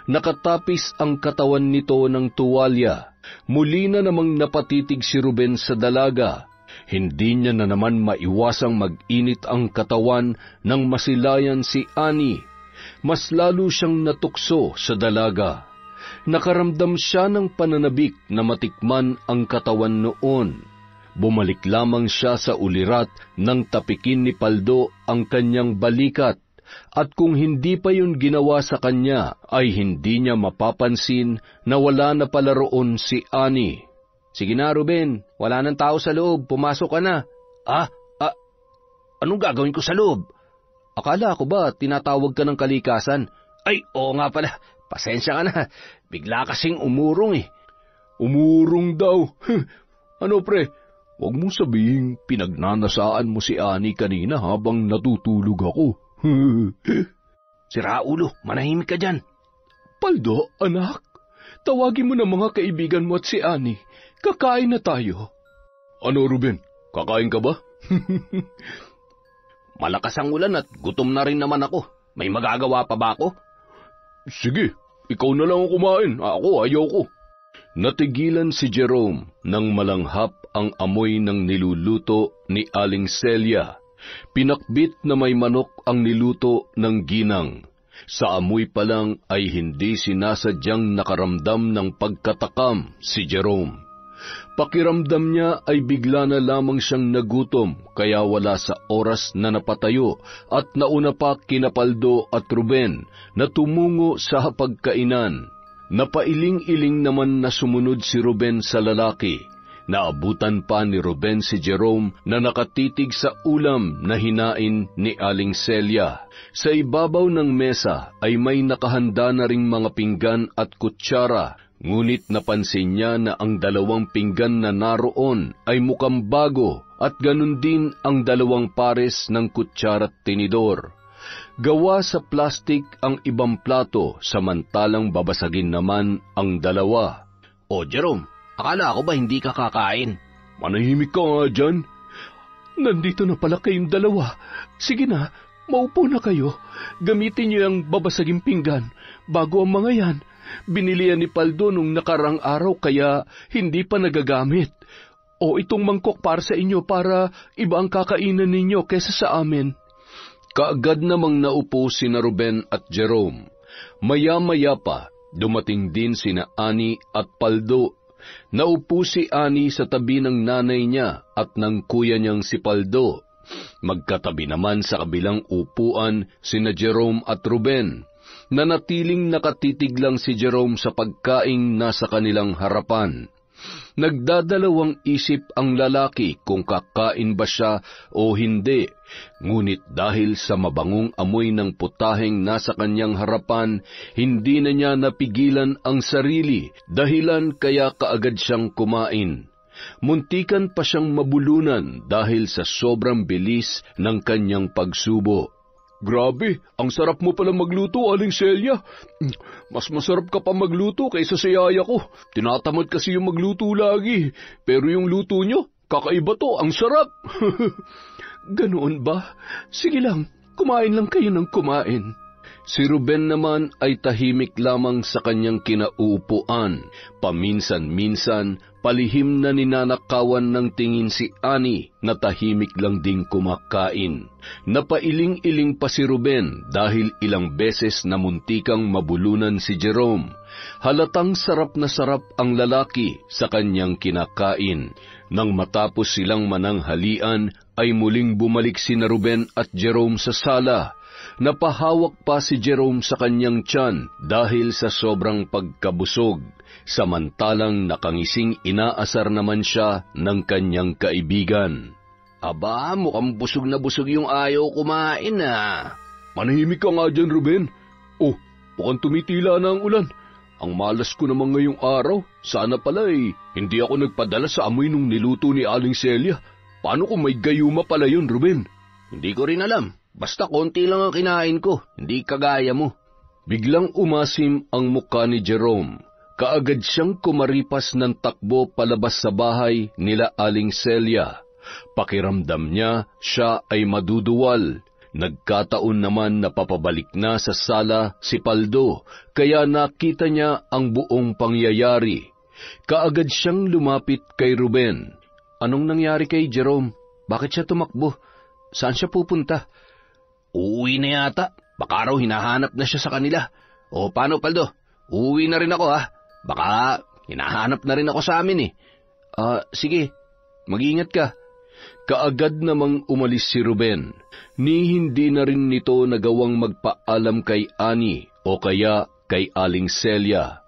Nakatapis ang katawan nito ng tuwalya. Muli na namang napatitig si Ruben sa dalaga. Hindi niya na naman maiwasang mag-init ang katawan nang masilayan si Ani. Mas lalo siyang natukso sa dalaga. Nakaramdam siya ng pananabik na matikman ang katawan noon. Bumalik lamang siya sa ulirat nang tapikin ni Paldo ang kanyang balikat, at kung hindi pa yun ginawa sa kanya, ay hindi niya mapapansin na wala na pala roon si Ani. Sige na, Ruben. Wala nang tao sa loob. Pumasok ka na. Anong gagawin ko sa loob? Akala ko ba tinatawag ka ng kalikasan? Ay, oo nga pala. Pasensya ka na. Bigla kasing umurong Umurong daw? Ano pre? Huwag mo sabihin pinagnanasaan mo si Ani kanina habang natutulog ako. Si Raulo, manahimik ka dyan. Paldo, anak, tawagin mo na mga kaibigan mo at si Ani. Kakain na tayo. Ano, Ruben? Kakain ka ba? Malakas ang ulan at gutom na rin naman ako. May magagawa pa ba ako? Sige, ikaw na lang ang kumain. Ako, ayoko. Natigilan si Jerome nang malanghap ang amoy ng niluluto ni Aling Celia. Pinakbit na may manok ang niluto ng ginang. Sa amoy pa lang ay hindi sinasadyang nakaramdam ng pagkatakam si Jerome. Pakiramdam niya ay bigla na lamang siyang nagutom, kaya wala sa oras na napatayo at nauna pa kina Paldo at Ruben na tumungo sa hapagkainan. Napailing-iling naman na sumunod si Ruben sa lalaki. Naabutan pa ni Ruben si Jerome na nakatitig sa ulam na hinain ni Aling Celia. Sa ibabaw ng mesa ay may nakahanda na ring mga pinggan at kutsara, ngunit napansin niya na ang 2 pinggan na naroon ay mukhang bago at ganun din ang 2 pares ng kutsara at tinidor. Gawa sa plastik ang ibang plato, samantalang babasagin naman ang 2. O Jerome, akala ko ba hindi ka kakain? Manahimik ka nga dyan. Nandito na pala kayong dalawa. Sige na, maupo na kayo. Gamitin niyo ang babasaging pinggan bago ang mga yan. Binili yan ni Paldo nung nakarang araw kaya hindi pa nagagamit. O itong mangkok para sa inyo para iba ang kakainan ninyo kesa sa amin. Kaagad namang naupo sina Ruben at Jerome. Maya-maya pa, dumating din sina Annie at Paldo. Naupo si Annie sa tabi ng nanay niya at ng kuya niyang si Paldo. Magkatabi naman sa kabilang upuan sina Jerome at Ruben. Nanatiling nakatitig lang si Jerome sa pagkaing nasa kanilang harapan. Nagdadalawang isip ang lalaki kung kakain ba siya o hindi. Ngunit dahil sa mabangong amoy ng putaheng nasa kanyang harapan, hindi na niya napigilan ang sarili, dahilan kaya kaagad siyang kumain. Muntikan pa siyang mabulunan dahil sa sobrang bilis ng kanyang pagsubo. Grabe, ang sarap mo pala magluto, Aling Celia. Mas masarap ka pa magluto kaysa sa yaya ko. Tinatamad kasi yung magluto lagi. Pero yung luto nyo, kakaiba to, ang sarap. Ganoon ba? Sige lang, kumain lang kayo ng kumain. Si Ruben naman ay tahimik lamang sa kanyang kinauupuan. Paminsan-minsan, palihim na ninanakawan ng tingin si Annie na tahimik lang ding kumakain. Napailing-iling pa si Ruben dahil ilang beses na muntikang mabulunan si Jerome. Halatang sarap na sarap ang lalaki sa kanyang kinakain. Nang matapos silang mananghalian, ay muling bumalik sina Ruben at Jerome sa sala. Napahawak pa si Jerome sa kanyang tiyan dahil sa sobrang pagkabusog, samantalang nakangising inaasar naman siya ng kanyang kaibigan. Aba, mukhang busog na busog yung ayaw kumain Manahimik ka nga dyan, Ruben. Oh, mukhang tumitila na ang ulan. Ang malas ko naman ngayong araw. Sana pala hindi ako nagpadala sa amoy nung niluto ni Aling Celia. Paano kung may gayuma pala yun, Ruben? Hindi ko rin alam. Basta konti lang ang kinain ko, hindi kagaya mo. Biglang umasim ang mukha ni Jerome. Kaagad siyang kumaripas ng takbo palabas sa bahay nila Aling Celia. Pakiramdam niya, siya ay maduduwal. Nagkataon naman na papabalik na sa sala si Paldo, kaya nakita niya ang buong pangyayari. Kaagad siyang lumapit kay Ruben. Anong nangyari kay Jerome? Bakit siya tumakbo? Saan siya pupunta? Uuwi na yata. Baka raw hinahanap na siya sa kanila. O paano, Paldo? Uuwi na rin ako Baka hinahanap na rin ako sa amin Sige, mag-ingat ka. Kaagad namang umalis si Ruben. Ni hindi na rin nito nagawang magpaalam kay Annie o kaya kay Aling Celia.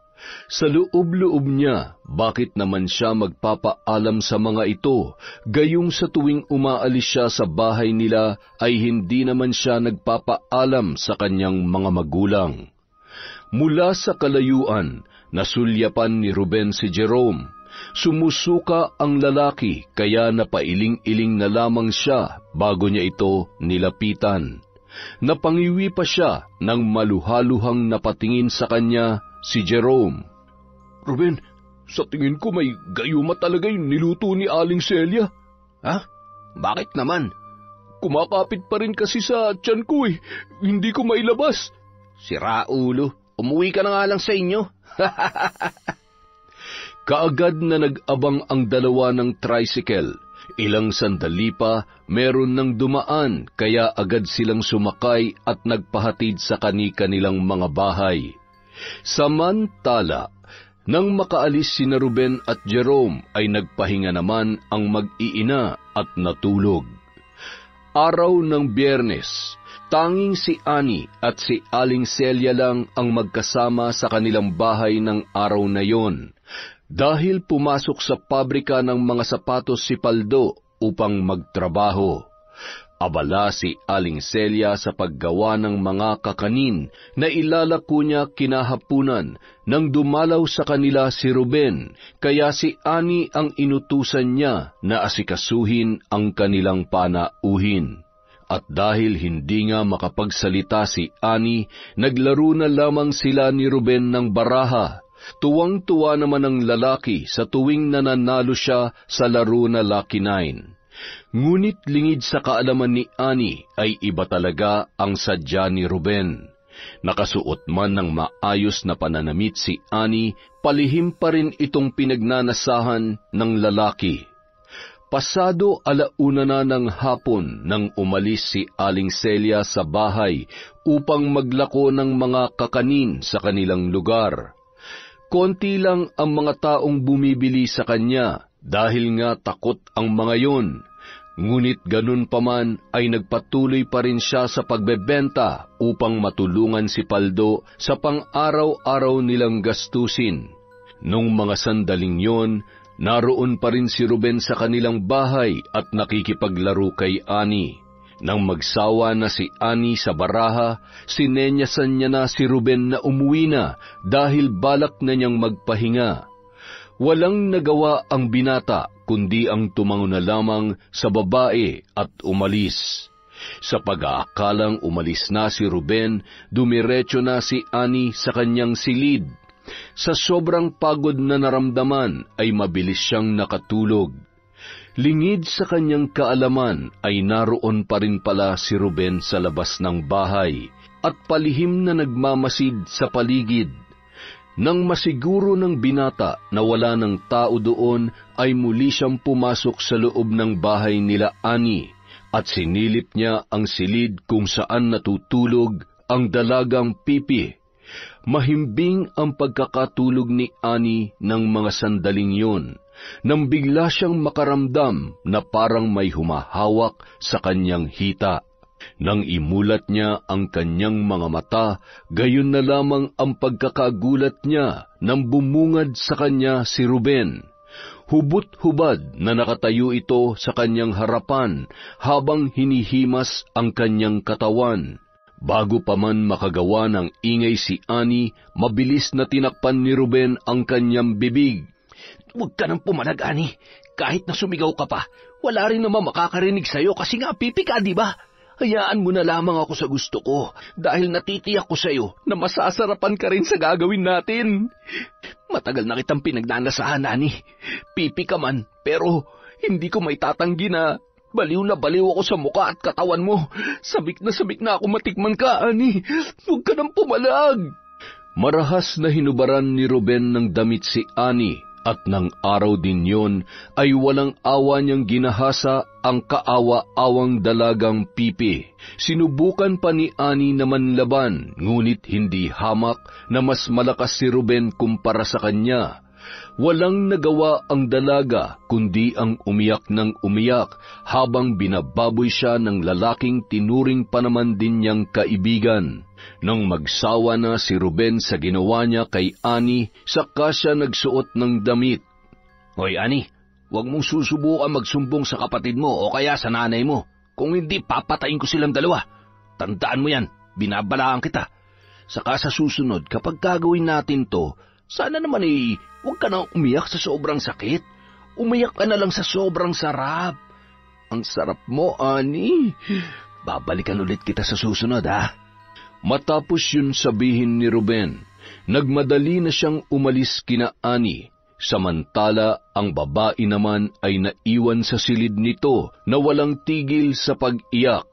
Sa loob-loob niya, bakit naman siya magpapaalam sa mga ito, gayong sa tuwing umaalis siya sa bahay nila ay hindi naman siya nagpapaalam sa kanyang mga magulang. Mula sa kalayuan, nasulyapan ni Ruben si Jerome. Sumusuka ang lalaki kaya napailing-iling na lamang siya bago niya ito nilapitan. Napangiwi pa siya nang maluhaluhang napatingin sa kanya si Jerome. Ruben, sa tingin ko may gayuma talaga yung niluto ni Aling Celia. Bakit naman? Kumakapit pa rin kasi sa tiyan ko Hindi ko mailabas. Sira ulo, umuwi ka na nga lang sa inyo. Kaagad na nag-abang ang dalawa ng tricycle. Ilang sandali pa, meron ng dumaan, kaya agad silang sumakay at nagpahatid sa kani-kanilang mga bahay. Samantala, nang makaalis sina Ruben at Jerome ay nagpahinga naman ang mag-iina at natulog. Araw ng Biyernes, tanging si Annie at si Aling Celia lang ang magkasama sa kanilang bahay ng araw na yon, dahil pumasok sa pabrika ng mga sapatos si Paldo upang magtrabaho. Abala si Aling Celia sa paggawa ng mga kakanin na ilalako niya kinahapunan nang dumalaw sa kanila si Ruben, kaya si Annie ang inutusan niya na asikasuhin ang kanilang panauhin. At dahil hindi nga makapagsalita si Annie, naglaro na lamang sila ni Ruben ng baraha. Tuwang-tuwa naman ang lalaki sa tuwing nananalo siya sa laro na Lucky 9. Ngunit lingid sa kaalaman ni Ani ay iba talaga ang sadya ni Ruben. Nakasuot man ng maayos na pananamit si Ani, palihim pa rin itong pinagnanasahan ng lalaki. Pasado 1:00 na ng hapon nang umalis si Aling Celia sa bahay upang maglako ng mga kakanin sa kanilang lugar. Konti lang ang mga taong bumibili sa kanya dahil nga takot ang mga yon. Ngunit ganun pa man ay nagpatuloy pa rin siya sa pagbebenta upang matulungan si Paldo sa pang-araw-araw nilang gastusin. Nung mga sandaling yon, naroon pa rin si Ruben sa kanilang bahay at nakikipaglaro kay Ani. Nang magsawa na si Ani sa baraha, sinenyasan niya na si Ruben na umuwi na dahil balak na niyang magpahinga. Walang nagawa ang binata kundi ang tumango na lamang sa babae at umalis. Sa pag-aakalang umalis na si Ruben, dumiretso na si Ani sa kanyang silid. Sa sobrang pagod na naramdaman ay mabilis siyang nakatulog. Lingid sa kanyang kaalaman ay naroon pa rin pala si Ruben sa labas ng bahay at palihim na nagmamasid sa paligid. Nang masiguro ng binata na wala ng tao doon, ay muli siyang pumasok sa loob ng bahay nila Ani at sinilip niya ang silid kung saan natutulog ang dalagang Pipi. Mahimbing ang pagkakatulog ni Ani ng mga sandaling yun, nang bigla siyang makaramdam na parang may humahawak sa kanyang hita. Nang imulat niya ang kanyang mga mata, gayon na lamang ang pagkakagulat niya nang bumungad sa kanya si Ruben. Hubot-hubad na nakatayo ito sa kanyang harapan habang hinihimas ang kanyang katawan. Bago pa man makagawa ng ingay si Ani, mabilis na tinakpan ni Ruben ang kanyang bibig. Huwag ka nang pumalag, Ani. Kahit na sumigaw ka pa, wala rin naman makakarinig sa'yo kasi nga pipi ka, di ba? Hayaan mo na lamang ako sa gusto ko dahil natitiyak ko sa'yo na masasarapan ka rin sa gagawin natin. Matagal na kitang pinagnanasahan, Ani. Pipi ka man, pero hindi ko may tatanggi na baliw ako sa muka at katawan mo. Sabik na ako matikman ka, Ani. Huwag ka nang pumalag. Marahas na hinubaran ni Ruben ng damit si Ani at ng araw din yon ay walang awa niyang ginahasa ang kaawa-awang dalagang Pipi. Sinubukan pa ni Ani na manlaban, ngunit hindi hamak na mas malakas si Ruben kumpara sa kanya. Walang nagawa ang dalaga kundi ang umiyak ng umiyak habang binababoy siya ng lalaking tinuring pa naman din niyang kaibigan. Nang magsawa na si Ruben sa ginawa niya kay Ani, saka siya nagsuot ng damit. Hoy, Ani, huwag mong susubukan magsumbong sa kapatid mo o kaya sa nanay mo. Kung hindi, papatayin ko silang dalawa. Tandaan mo yan, binabalaan kita. Saka sa susunod, kapag gagawin natin to, sana naman huwag ka na umiyak sa sobrang sakit. Umiyak ka na lang sa sobrang sarap. Ang sarap mo, Ani. Babalikan ulit kita sa susunod, ha? Matapos yun sabihin ni Ruben, nagmadali na siyang umalis kina Ani. Samantala, ang babae naman ay naiwan sa silid nito na walang tigil sa pag-iyak.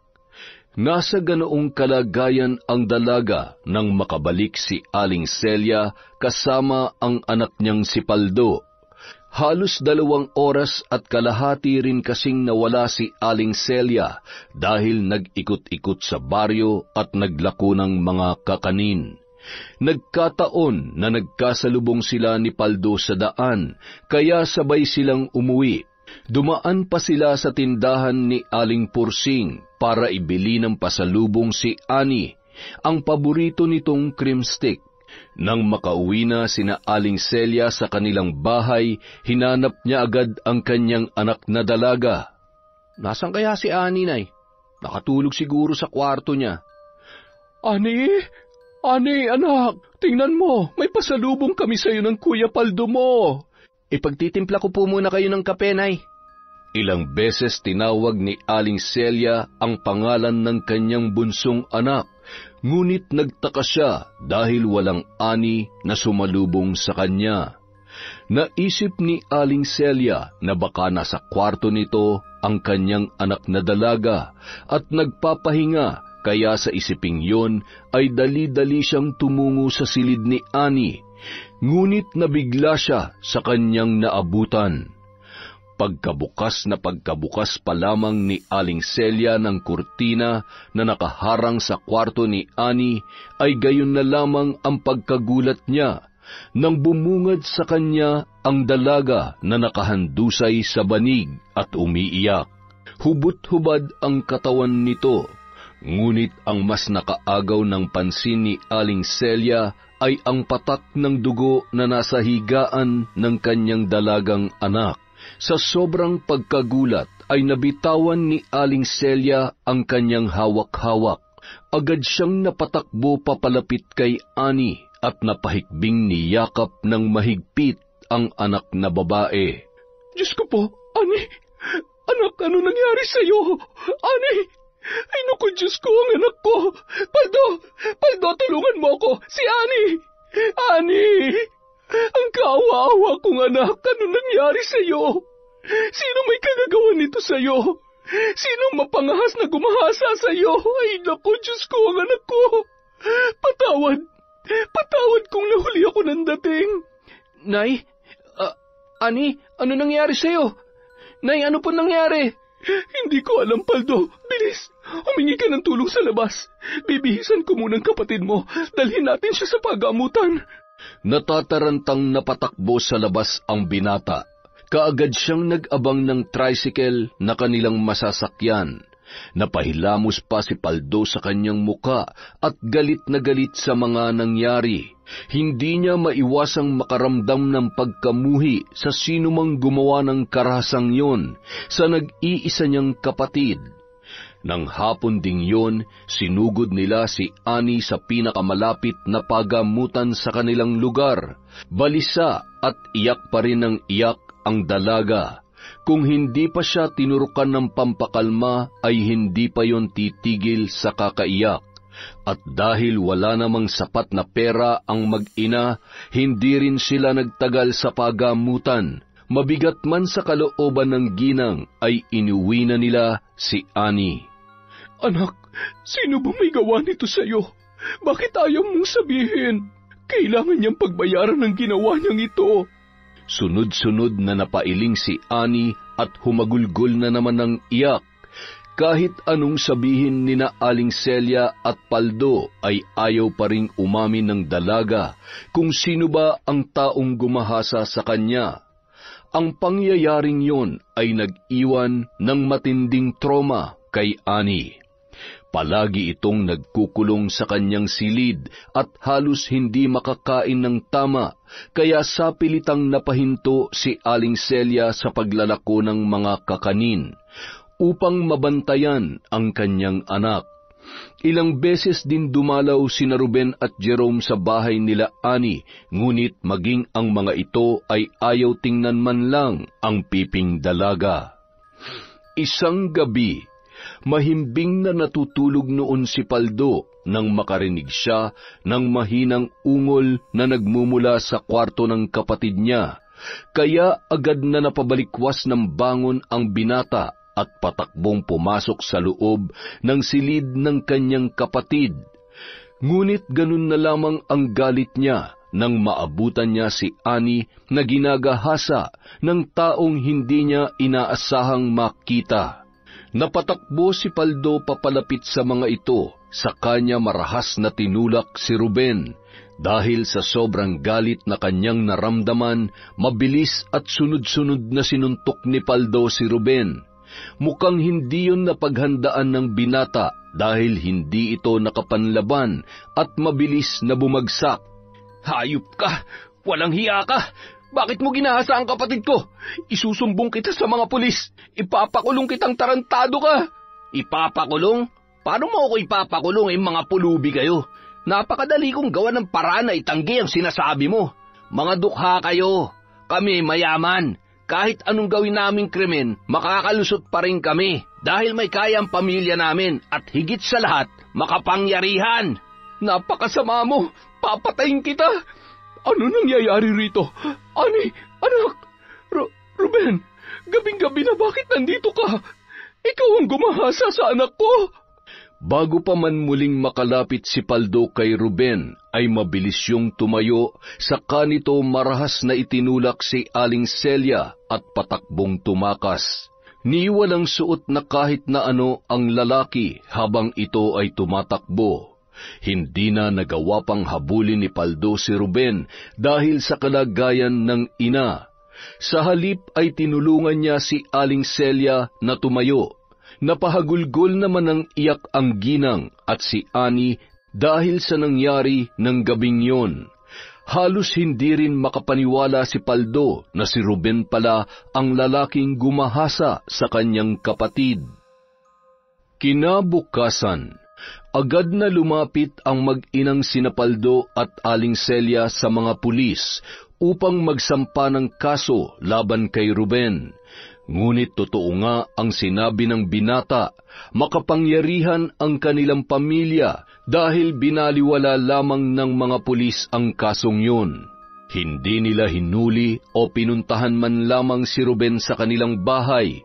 Nasa ganoong kalagayan ang dalaga nang makabalik si Aling Celia kasama ang anak niyang si Paldo. Halos 2 oras at kalahati rin kasing nawala si Aling Celia dahil nag-ikot-ikot sa baryo at naglako ng mga kakanin. Nagkataon na nagkasalubong sila ni Paldo sa daan, kaya sabay silang umuwi. Dumaan pa sila sa tindahan ni Aling Pursing para ibili ng pasalubong si Ani, ang paborito nitong cream stick. Nang makauwi na sina Aling Celia sa kanilang bahay, hinanap niya agad ang kanyang anak na dalaga. Nasaan kaya si Ani, Nay? Nakatulog siguro sa kwarto niya. Ani, anak, tingnan mo, may pasalubong kami sa'yo ng Kuya Paldo mo. Ipagtitimpla ko po muna kayo ng kape, Nay. Ilang beses tinawag ni Aling Celia ang pangalan ng kanyang bunsong anak, ngunit nagtaka siya dahil walang Ani na sumalubong sa kanya. Naisip ni Aling Celia na baka nasa kwarto nito ang kanyang anak na dalaga at nagpapahinga, kaya sa isiping yon ay dali-dali siyang tumungo sa silid ni Annie, ngunit nabigla siya sa kanyang naabutan. Pagkabukas pa lamang ni Aling Celia ng kurtina na nakaharang sa kwarto ni Annie, ay gayon na lamang ang pagkagulat niya nang bumungad sa kanya ang dalaga na nakahandusay sa banig at umiiyak. Hubot-hubad ang katawan nito, ngunit ang mas nakaagaw ng pansin ni Aling Celia ay ang patak ng dugo na nasa higaan ng kanyang dalagang anak. Sa sobrang pagkagulat ay nabitawan ni Aling Celia ang kanyang hawak-hawak. Agad siyang napatakbo papalapit kay Annie at napahikbing niyakap ng mahigpit ang anak na babae. Diyos ko po, Annie! Anak, ano nangyari sa'yo? Annie! Ay naku, Diyos ko, ang anak ko! Paldo, tulungan mo ako! Si Annie! Annie! Ang kaawa-awa kong anak, ano nangyari sa'yo? Sino may kagagawa nito sa'yo? Sino mapangahas na gumahasa sa'yo? Ay naku, Diyos ko, ang anak ko! Patawad kung nahuli ako ng dating. Nay? Annie, ano nangyari sa'yo? Nay, ano po nangyari? Hindi ko alam, Paldo. Bilis, humingi ka ng tulong sa labas. Bibihisan ko munang kapatid mo. Dalhin natin siya sa pagamutan. Natatarantang napatakbo sa labas ang binata. Kaagad siyang nag-abang ng tricycle na kanilang masasakyan. Napahilamos pa si Paldo sa kanyang muka at galit na galit sa mga nangyari. Hindi niya maiwasang makaramdam ng pagkamuhi sa sinumang gumawa ng karahasang yon sa nag-iisa niyang kapatid. Nang hapon ding yon, sinugod nila si Annie sa pinakamalapit na pagamutan sa kanilang lugar. Balisa at iyak pa rin ng iyak ang dalaga. Kung hindi pa siya tinurukan ng pampakalma, ay hindi pa yon titigil sa kakaiyak. At dahil wala namang sapat na pera ang mag-ina, hindi rin sila nagtagal sa pagamutan. Mabigat man sa kalooban ng ginang, ay inuwi na nila si Annie. Anak, sino ba may gawa nito sa'yo? Bakit ayaw mong sabihin? Kailangan niyang pagbayaran ng ginawa niyang ito. Sunod-sunod na napailing si Annie at humagulgol na naman ng iyak. Kahit anong sabihin ni na Aling Celia at Paldo ay ayaw pa ring umamin ng dalaga kung sino ba ang taong gumahasa sa kanya. Ang pangyayaring yon ay nag-iwan ng matinding trauma kay Annie. Palagi itong nagkukulong sa kanyang silid at halos hindi makakain ng tama, kaya sapilitang napahinto si Aling Celia sa paglalako ng mga kakanin upang mabantayan ang kanyang anak. Ilang beses din dumalaw sina Ruben at Jerome sa bahay nila Annie, ngunit maging ang mga ito ay ayaw tingnan man lang ang piping dalaga. Isang gabi, mahimbing na natutulog noon si Paldo nang makarinig siya ng mahinang ungol na nagmumula sa kwarto ng kapatid niya, kaya agad na napabalikwas ng bangon ang binata at patakbong pumasok sa loob ng silid ng kanyang kapatid. Ngunit ganun na lamang ang galit niya nang maabutan niya si Annie na ginagahasa ng taong hindi niya inaasahang makita. Napatakbo si Paldo papalapit sa mga ito, sa kanya marahas na tinulak si Ruben. Dahil sa sobrang galit na kanyang naramdaman, mabilis at sunod-sunod na sinuntok ni Paldo si Ruben. Mukhang hindi yun napaghandaan ng binata dahil hindi ito nakapanlaban at mabilis na bumagsak. Hayop ka! Walang hiya ka! Bakit mo ginahasa ang kapatid ko? Isusumbong kita sa mga pulis. Ipapakulong kitang tarantado ka. Ipapakulong? Paano mo ako ipapakulong mga pulubi kayo? Napakadali kong gawa ng paraan na itanggi ang sinasabi mo. Mga dukha kayo. Kami mayaman. Kahit anong gawin naming krimen, makakalusot pa rin kami. Dahil may kaya ang pamilya namin at higit sa lahat, makapangyarihan. Napakasama mo. Papatayin kita. Ano nangyayari rito? Ani, anak, Ruben, gabing-gabi na bakit nandito ka? Ikaw ang gumahasa sa anak ko. Bago pa man muling makalapit si Paldo kay Ruben, ay mabilis yung tumayo, saka nito marahas na itinulak si Aling Celia at patakbong tumakas. Ni walang suot na kahit na ano ang lalaki habang ito ay tumatakbo. Hindi na nagawa pang habulin ni Paldo si Ruben dahil sa kalagayan ng ina. Sa halip ay tinulungan niya si Aling Celia na tumayo. Napahagulgol naman ng iyak ang ginang at si Ani dahil sa nangyari ng gabing yon. Halos hindi rin makapaniwala si Paldo na si Ruben pala ang lalaking gumahasa sa kanyang kapatid. Kinabukasan, agad na lumapit ang mag-inang sina Paldo at Aling Celia sa mga pulis upang magsampa ng kaso laban kay Ruben. Ngunit totoo nga ang sinabi ng binata, makapangyarihan ang kanilang pamilya dahil binaliwala lamang ng mga pulis ang kasong yun. Hindi nila hinuli o pinuntahan man lamang si Ruben sa kanilang bahay.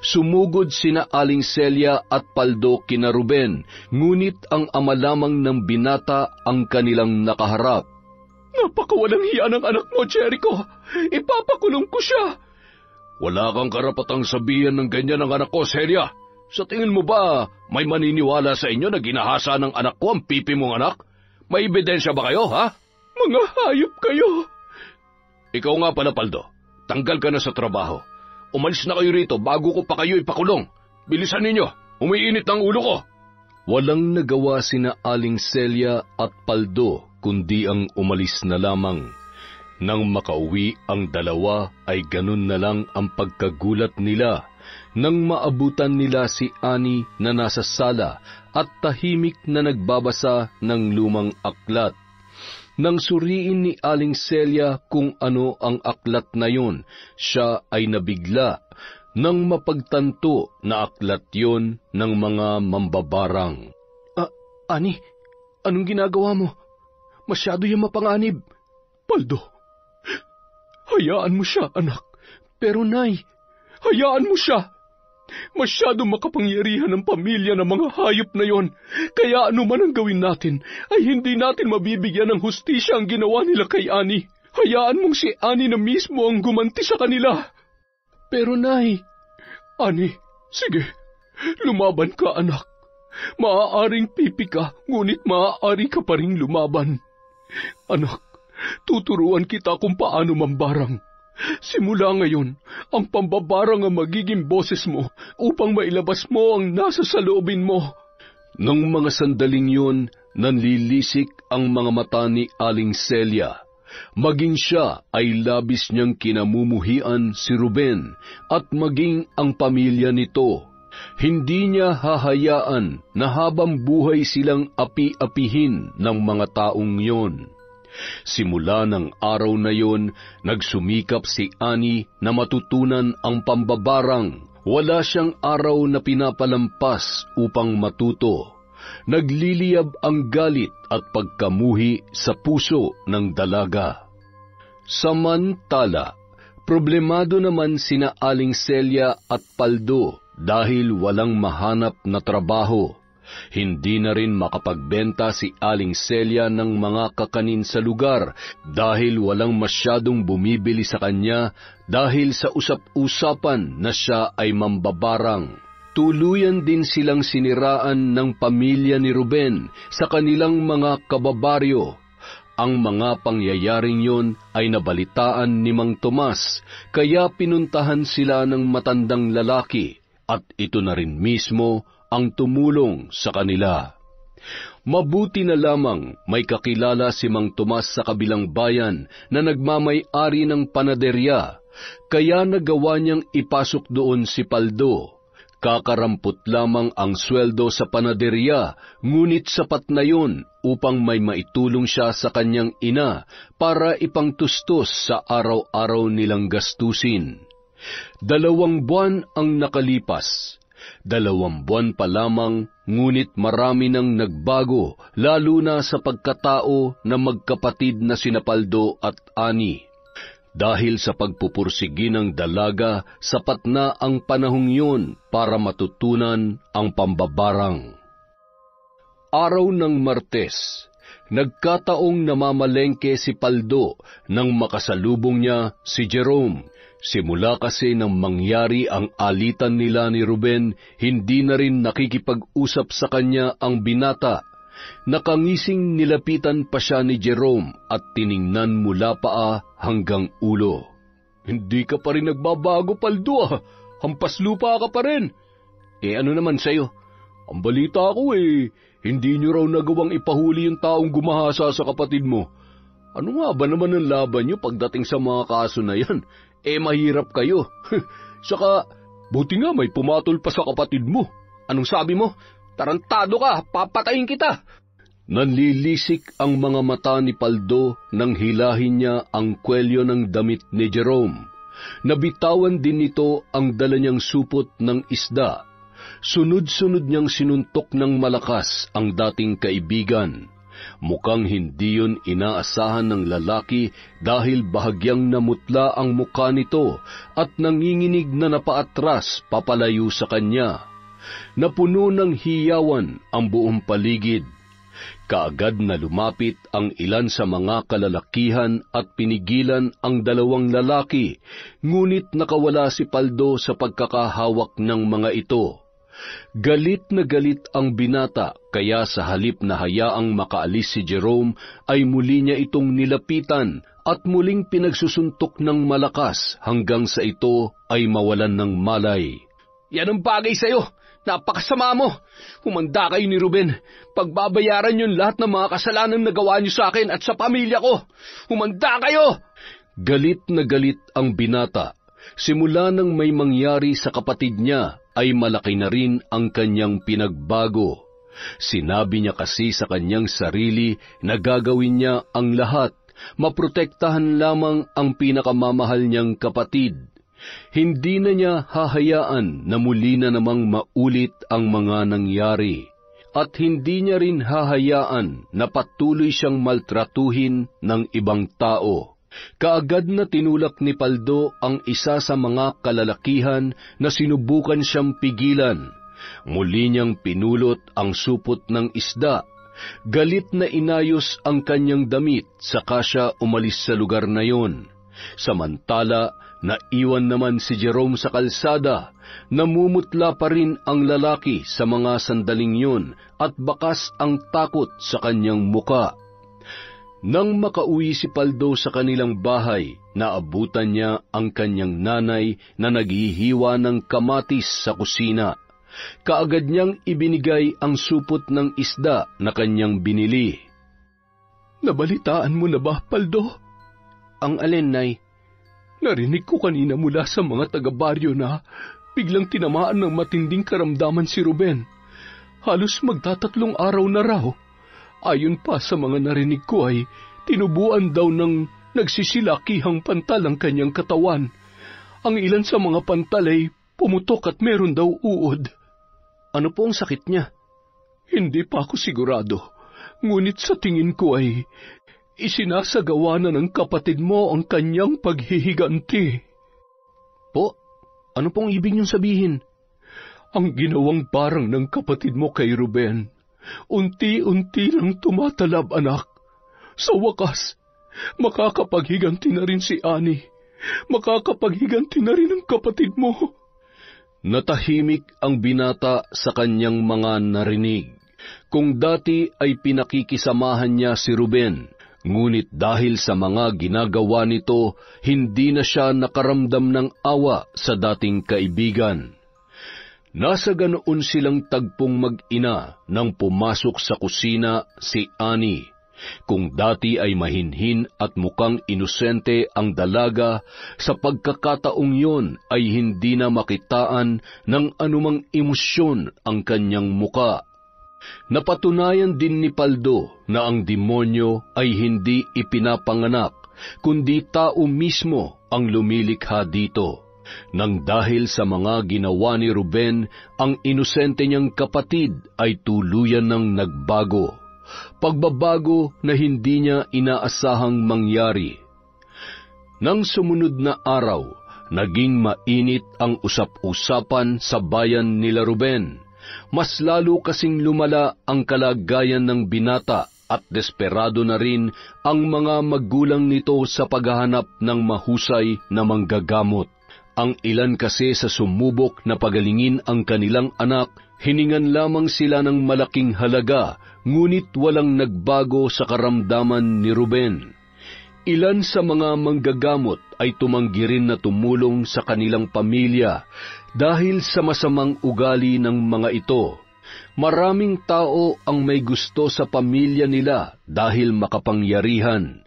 Sumugod sina Aling Celia at Paldo kina Ruben, ngunit ang ama lamang ng binata ang kanilang nakaharap. Napakawalang hiya ng anak mo, Jericho. Ipapakulong ko siya. Wala kang karapatang sabihan ng ganyan ng anak ko, Celia. Sa tingin mo ba may maniniwala sa inyo na ginahasa ng anak ko ang pipi mong anak? May ebidensya ba kayo, ha? Mga hayop kayo. Ikaw nga pala, Paldo. Tanggal ka na sa trabaho. Umalis na kayo rito bago ko pa kayo ipakulong. Bilisan ninyo. Umiinit ang ulo ko. Walang nagawa sina Aling Celia at Paldo kundi ang umalis na lamang. Nang makauwi ang dalawa ay ganun na lang ang pagkagulat nila nang maabutan nila si Ani na nasa sala at tahimik na nagbabasa ng lumang aklat. Nang suriin ni Aling Celia kung ano ang aklat na yun, siya ay nabigla nang mapagtanto na aklat yun ng mga mambabarang. Ani, anong ginagawa mo? Masyado yung mapanganib. Paldo, hayaan mo siya, anak. Pero Nay, hayaan mo siya. Masyado makapangyarihan ang pamilya ng mga hayop na yon. Kaya ano man ang gawin natin, ay hindi natin mabibigyan ng hustisya ang ginawa nila kay Ani. Hayaan mong si Ani na mismo ang gumanti sa kanila. Pero Nay, Ani, sige, lumaban ka, anak. Maaaring pipi ka, ngunit maaari ka pa rin lumaban. Anak, tuturuan kita kung paano mambarang. Simula ngayon, ang pambabarang ang magiging boses mo upang mailabas mo ang nasa saloobin mo. Nang mga sandaling yun, nanlilisik ang mga mata ni Aling Celia. Maging siya ay labis niyang kinamumuhian si Ruben at maging ang pamilya nito. Hindi niya hahayaan na habang buhay silang api-apihin ng mga taong yon. Simula ng araw na yon, nagsumikap si Ani na matutunan ang pambabarang. Wala siyang araw na pinapalampas upang matuto. Nagliliyab ang galit at pagkamuhi sa puso ng dalaga. Samantala, problemado naman sina Aling Celia at Paldo dahil walang mahanap na trabaho. Hindi na rin makapagbenta si Aling Celia ng mga kakanin sa lugar dahil walang masyadong bumibili sa kanya dahil sa usap-usapan na siya ay mambabarang. Tuluyan din silang siniraan ng pamilya ni Ruben sa kanilang mga kababaryo. Ang mga pangyayaring yon ay nabalitaan ni Mang Tomas, kaya pinuntahan sila ng matandang lalaki at ito na rin mismo ang tumulong sa kanila. Mabuti na lamang may kakilala si Mang Tomas sa kabilang bayan na nagmamay-ari ng panaderya, kaya nagawa niyang ipasok doon si Paldo. Kakarampot lamang ang sweldo sa panaderya, ngunit sapat na yon upang may maitulong siya sa kanyang ina para ipangtustos sa araw-araw nilang gastusin. 2 buwan ang nakalipas. 2 buwan pa lamang, ngunit marami nang nagbago, lalo na sa pagkatao na magkapatid na sina Paldo at Ani. Dahil sa pagpupursigi ng dalaga, sapat na ang panahong yun para matutunan ang pambabarang. Araw ng Martes, nagkataong namamalengke si Paldo nang makasalubong niya si Jerome. Simula kasi nang mangyari ang alitan nila ni Ruben, hindi na rin nakikipag-usap sa kanya ang binata. Nakangising nilapitan pa siya ni Jerome at tiningnan mula paa hanggang ulo. "Hindi ka pa rin nagbabago, Paldo. Hampas lupa ka pa rin." Ano naman sa'yo? "Ang balita ko hindi niyo raw nagawang ipahuli yung taong gumahasa sa kapatid mo. Ano nga ba naman ang laban niyo pagdating sa mga kaso na yan? Mahirap kayo. Saka, buti nga may pumatol pa sa kapatid mo." "Anong sabi mo? Tarantado ka, papatayin kita!" Nanlilisik ang mga mata ni Paldo nang hilahin niya ang kwelyo ng damit ni Jerome. Nabitawan din nito ang dala niyang supot ng isda. Sunod-sunod niyang sinuntok ng malakas ang dating kaibigan. Mukhang hindi yun inaasahan ng lalaki dahil bahagyang namutla ang mukha nito at nanginginig na napaatras papalayo sa kanya. Napuno ng hiyawan ang buong paligid. Kaagad na lumapit ang ilan sa mga kalalakihan at pinigilan ang 2 lalaki, ngunit nakawala si Paldo sa pagkakahawak ng mga ito. Galit na galit ang binata, kaya sa halip na hayaang makaalis si Jerome, ay muli niya itong nilapitan at muling pinagsusuntok ng malakas hanggang sa ito ay mawalan ng malay. "Yan ang bagay sa'yo! Napakasama mo! Humanda kayo ni Ruben. Pagbabayaran yun lahat ng mga kasalanan na gawa niyo sa akin at sa pamilya ko. Humanda kayo!" Galit na galit ang binata. Simula nang may mangyari sa kapatid niya, ay malaki na rin ang kanyang pinagbago. Sinabi niya kasi sa kanyang sarili na gagawin niya ang lahat, maprotektahan lamang ang pinakamamahal niyang kapatid. Hindi na niya hahayaan na muli na namang maulit ang mga nangyari. At hindi niya rin hahayaan na patuloy siyang maltratuhin ng ibang tao. Kaagad na tinulak ni Paldo ang isa sa mga kalalakihan na sinubukan siyang pigilan. Muli niyang pinulot ang supot ng isda. Galit na inayos ang kanyang damit, saka siya umalis sa lugar na yon. Samantala, naiwan naman si Jerome sa kalsada. Namumutla pa rin ang lalaki sa mga sandaling yun at bakas ang takot sa kanyang muka. Nang makauwi si Paldo sa kanilang bahay, naabutan niya ang kanyang nanay na naghihiwa ng kamatis sa kusina. Kaagad niyang ibinigay ang supot ng isda na kanyang binili. "Nabalitaan mo na ba, Paldo?" "Ang alin, Nay?" "Narinig ko kanina mula sa mga taga-baryo na biglang tinamaan ng matinding karamdaman si Ruben. Halos magtatatlong araw na raw. Ayon pa sa mga narinig ko ay tinubuan daw ng nagsisilakihang pantal ang kanyang katawan. Ang ilan sa mga pantal ay pumutok at meron daw uod." "Ano po ang sakit niya?" "Hindi pa ako sigurado. Ngunit sa tingin ko ay isinasagawa na ng kapatid mo ang kanyang paghihiganti." "Po? Ano pong ibig niyong sabihin?" "Ang ginawang barang ng kapatid mo kay Ruben, unti-unti lang tumatalab, anak. Sa wakas, makakapaghiganti na rin si Ani. Makakapaghiganti na rin ang kapatid mo." Natahimik ang binata sa kanyang mga narinig. Kung dati ay pinakikisamahan niya si Ruben, ngunit dahil sa mga ginagawa nito, hindi na siya nakaramdam ng awa sa dating kaibigan. Nasa ganoon silang tagpong mag-ina nang pumasok sa kusina si Ani. Kung dati ay mahinhin at mukhang inosente ang dalaga, sa pagkakataong yon ay hindi na makitaan ng anumang emosyon ang kanyang muka. Napatunayan din ni Paldo na ang demonyo ay hindi ipinapanganak, kundi tao mismo ang lumilikha dito. Nang dahil sa mga ginawa ni Ruben, ang inosente niyang kapatid ay tuluyan ng nagbago. Pagbabago na hindi niya inaasahang mangyari. Nang sumunod na araw, naging mainit ang usap-usapan sa bayan nila Ruben. Mas lalo kasing lumala ang kalagayan ng binata at desperado na rin ang mga magulang nito sa paghahanap ng mahusay na manggagamot. Ang ilan kasi sa sumubok na pagalingin ang kanilang anak, hiningan lamang sila ng malaking halaga, ngunit walang nagbago sa karamdaman ni Ruben. Ilan sa mga manggagamot ay tumanggi rin na tumulong sa kanilang pamilya dahil sa masamang ugali ng mga ito. Maraming tao ang may gusto sa pamilya nila dahil makapangyarihan,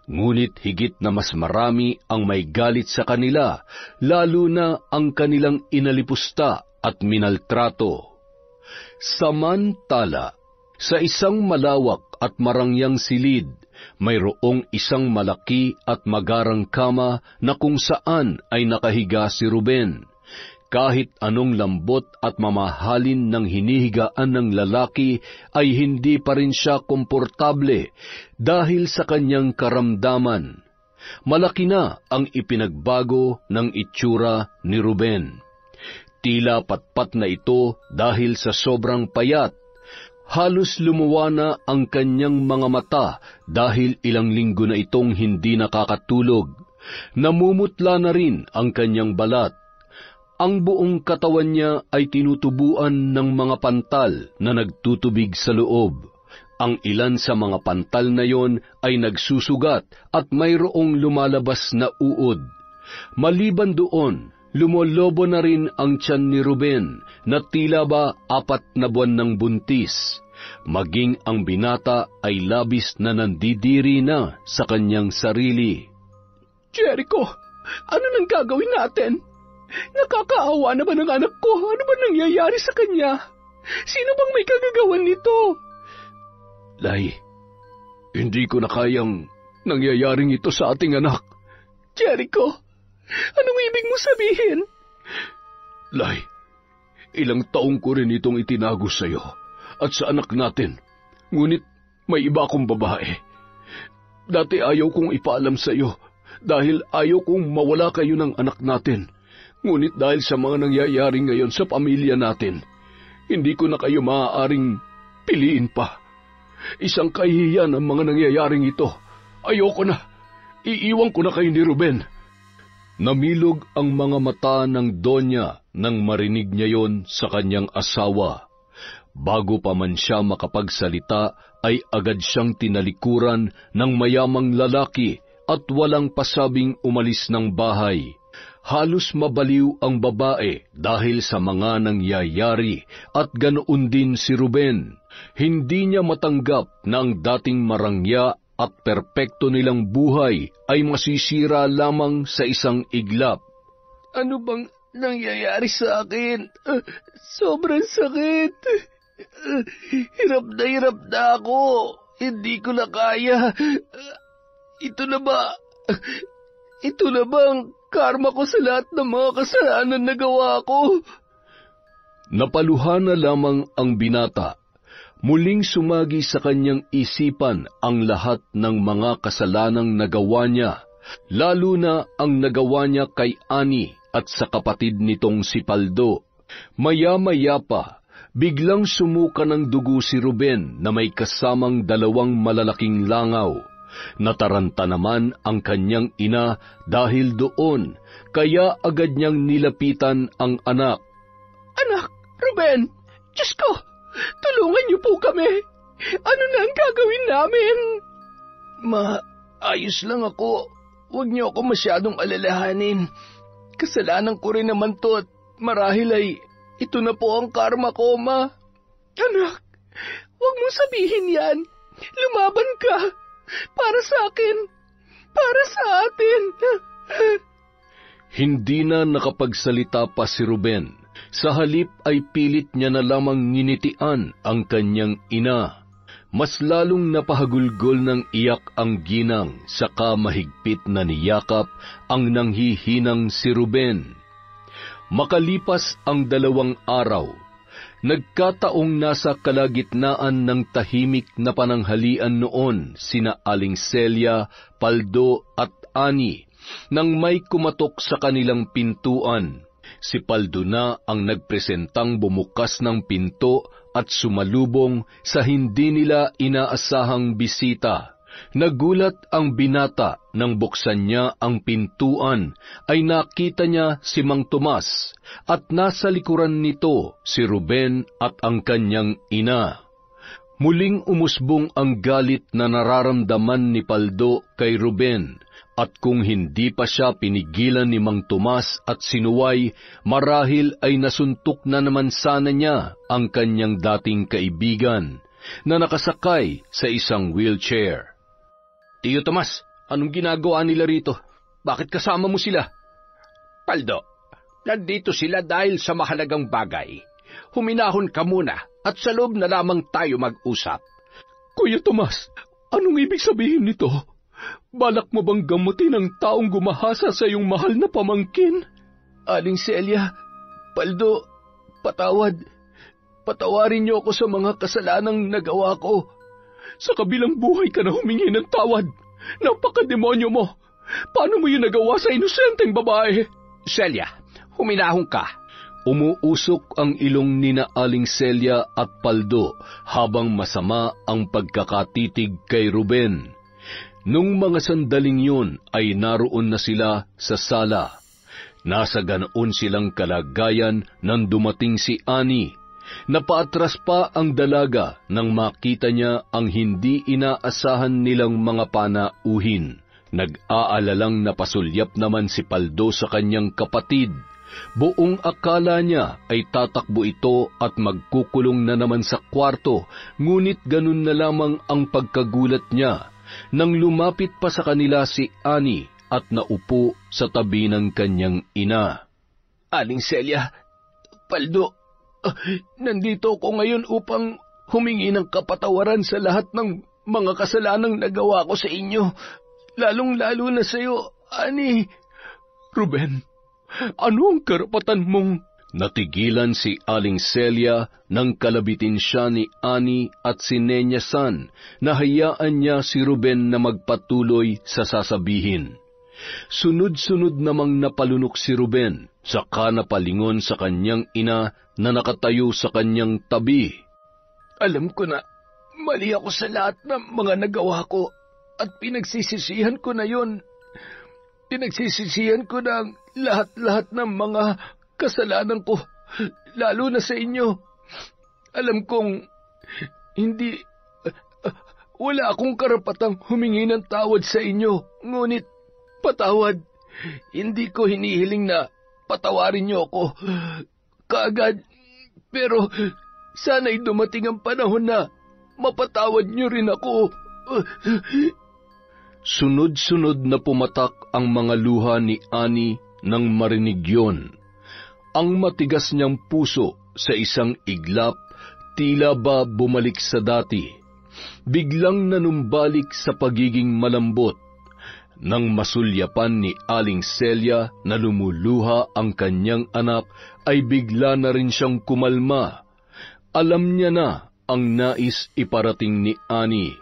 ngunit higit na mas marami ang may galit sa kanila, lalo na ang kanilang inalipusta at minaltrato. Samantala, sa isang malawak at marangyang silid, mayroong isang malaki at magarang kama na kung saan ay nakahiga si Ruben. Kahit anong lambot at mamahalin ng hinihigaan ng lalaki ay hindi pa rin siya komportable dahil sa kanyang karamdaman. Malaki na ang ipinagbago ng itsura ni Ruben. Tila patpat na ito dahil sa sobrang payat. Halos lumuwa na ang kanyang mga mata dahil ilang linggo na itong hindi nakakatulog. Namumutla na rin ang kanyang balat. Ang buong katawan niya ay tinutubuan ng mga pantal na nagtutubig sa loob. Ang ilan sa mga pantal na yon ay nagsusugat at mayroong lumalabas na uod. Maliban doon, lumolobo na rin ang tiyan ni Ruben na tila ba 4 na buwan ng buntis. Maging ang binata ay labis na nandidiri na sa kanyang sarili. Jericho, ano nang gagawin natin? Nakakaawa naman ang anak ko. Ano ba nangyayari sa kanya? Sino bang may kagagawan nito? Lay, hindi ko na kayang nangyayaring ito sa ating anak. Jericho, anong ibig mo sabihin? Lay, ilang taong ko rin itong itinago sa iyo at sa anak natin. Ngunit may iba akong babae. Dati ayaw kong ipaalam sa iyo dahil ayaw kong mawala kayo ng anak natin. Ngunit dahil sa mga nangyayari ngayon sa pamilya natin, hindi ko na kayo maaaring piliin pa. Isang kahihiyan ang mga nangyayaring ito. Ayoko na. Iiwan ko na kayo ni Ruben. Namilog ang mga mata ng Donya nang marinig niya yon sa kanyang asawa. Bago pa man siya makapagsalita, ay agad siyang tinalikuran ng mayamang lalaki at walang pasabing umalis ng bahay. Halos mabaliw ang babae dahil sa mga nangyayari at ganoon din si Ruben. Hindi niya matanggap na ang dating marangya at perpekto nilang buhay ay masisira lamang sa isang iglap. Ano bang nangyayari sa akin? Sobrang sakit. Hirap na ako. Hindi ko na kaya. Ito na ba ang karma ko sa lahat ng mga kasalanan na gawa ko? Napaluha na lamang ang binata. Muling sumagi sa kanyang isipan ang lahat ng mga kasalanang nagawa niya, lalo na ang nagawa niya kay Ani at sa kapatid nitong si Paldo. Maya-maya pa, biglang sumuka ng dugo si Ruben na may kasamang 2 malalaking langaw. Nataranta naman ang kanyang ina dahil doon, kaya agad niyang nilapitan ang anak. Anak, Ruben, Diyos ko, tulungan niyo po kami. Ano na ang gagawin namin? Ayos lang ako. Huwag niyo ako masyadong alalahanin. Kasalanan ko rin naman to at marahil ay ito na po ang karma ko, Ma. Anak, huwag mong sabihin yan. Lumaban ka. Para sa akin. Para sa atin. Hindi na nakapagsalita pa si Ruben. Sa halip ay pilit niya na lamang nginitian ang kanyang ina. Mas lalong napahagulgol ng iyak ang ginang, saka mahigpit na niyakap ang nanghihinang si Ruben. Makalipas ang 2 araw, nagkataong nasa kalagitnaan ng tahimik na pananghalian noon sina Aling Celia, Paldo at Ani nang may kumatok sa kanilang pintuan. Si Paldo na ang nagpresentang bumukas ng pinto at sumalubong sa hindi nila inaasahang bisita. Nagulat ang binata nang buksan niya ang pintuan ay nakita niya si Mang Tomas at nasa likuran nito si Ruben at ang kanyang ina. Muling umusbong ang galit na nararamdaman ni Paldo kay Ruben at kung hindi pa siya pinigilan ni Mang Tomas at sinuway, marahil ay nasuntok na naman sana niya ang kanyang dating kaibigan na nakasakay sa isang wheelchair. Tiyo Tomas, anong ginagawa nila rito? Bakit kasama mo sila? Paldo, nandito sila dahil sa mahalagang bagay. Huminahon ka muna at sa loob na lamang tayo mag-usap. Kuya Tomas, anong ibig sabihin nito? Balak mo bang gamutin ang taong gumahasa sa iyong mahal na pamangkin? Aling Celia, Paldo, patawarin niyo ako sa mga kasalanang nagawa ko. Sa kabilang buhay ka na humingi ng tawad. Napakademonyo mo. Paano mo yun nagawa sa inosenteng babae? Celia, huminahon ka. Umuusok ang ilong nina Aling Celia at Paldo habang masama ang pagkakatitig kay Ruben. Nung mga sandaling yun ay naroon na sila sa sala. Nasa ganoon silang kalagayan nang dumating si Ani. Napaatras pa ang dalaga nang makita niya ang hindi inaasahan nilang mga panauhin. Nag-aalalang napasulyap naman si Paldo sa kanyang kapatid. Buong akala niya ay tatakbo ito at magkukulong na naman sa kwarto, ngunit ganun na lamang ang pagkagulat niya nang lumapit pa sa kanila si Ani at naupo sa tabi ng kanyang ina. Aling Celia, Paldo, nandito ko ngayon upang humingi ng kapatawaran sa lahat ng mga kasalanang nagawa ko sa inyo, lalong-lalo na sa iyo, Ani. Ruben, ano ang karapatan mong... Natigilan si Aling Celia nang kalabitin siya ni Ani at si Nenya San na hayaan niya si Ruben na magpatuloy sa sasabihin. Sunod-sunod namang napalunok si Ruben, saka napalingon sa kanyang ina na nakatayo sa kanyang tabi. Alam ko na, mali ako sa lahat ng mga nagawa ko at pinagsisisihan ko na yon. Pinagsisisihan ko na ang lahat-lahat ng mga kasalanan ko, lalo na sa inyo. Alam kong wala akong karapatang humingi ng tawad sa inyo, ngunit patawad. Hindi ko hinihiling na patawarin niyo ako kaagad, pero sana'y dumating ang panahon na mapatawad niyo rin ako. Sunod-sunod na pumatak ang mga luha ni Ani nang marinig yon. Ang matigas niyang puso sa isang iglap, tila ba bumalik sa dati. Biglang nanumbalik sa pagiging malambot. Nang masulyapan ni Aling Celia na lumuluha ang kanyang anak, ay bigla na rin siyang kumalma. Alam niya na ang nais iparating ni Ani.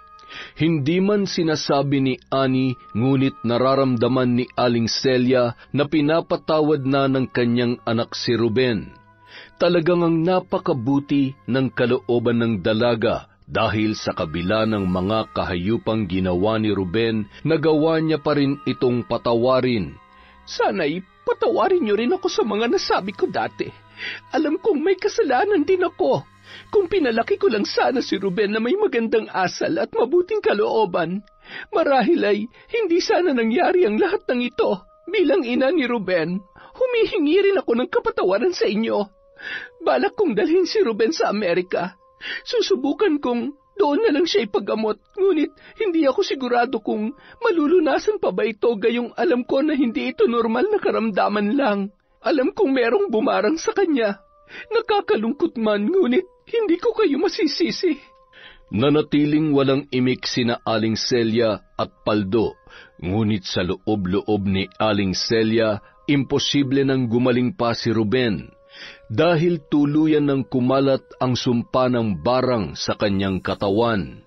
Hindi man sinasabi ni Ani, ngunit nararamdaman ni Aling Celia na pinapatawad na ng kanyang anak si Ruben. Talagang ang napakabuti ng kalooban ng dalaga dahil sa kabila ng mga kahayupang ginawa ni Ruben, nagawa niya pa rin itong patawarin. Sana'y patawarin niyo rin ako sa mga nasabi ko dati. Alam kong may kasalanan din ako. Kung pinalaki ko lang sana si Ruben na may magandang asal at mabuting kalooban, marahil ay hindi sana nangyari ang lahat ng ito. Bilang ina ni Ruben, humihingi rin ako ng kapatawaran sa inyo. Balak kong dalhin si Ruben sa Amerika. Susubukan kong doon na lang siya ipagamot, ngunit hindi ako sigurado kung malulunasan pa ba ito gayong alam ko na hindi ito normal na karamdaman lang. Alam kong merong bumarang sa kanya. Nakakalungkot man, ngunit hindi ko kayo masisisi. Nanatiling walang imik sina Aling Celia at Paldo, ngunit sa loob-loob ni Aling Celia imposible nang gumaling pa si Ruben dahil tuluyan ng kumalat ang sumpa ng barang sa kanyang katawan.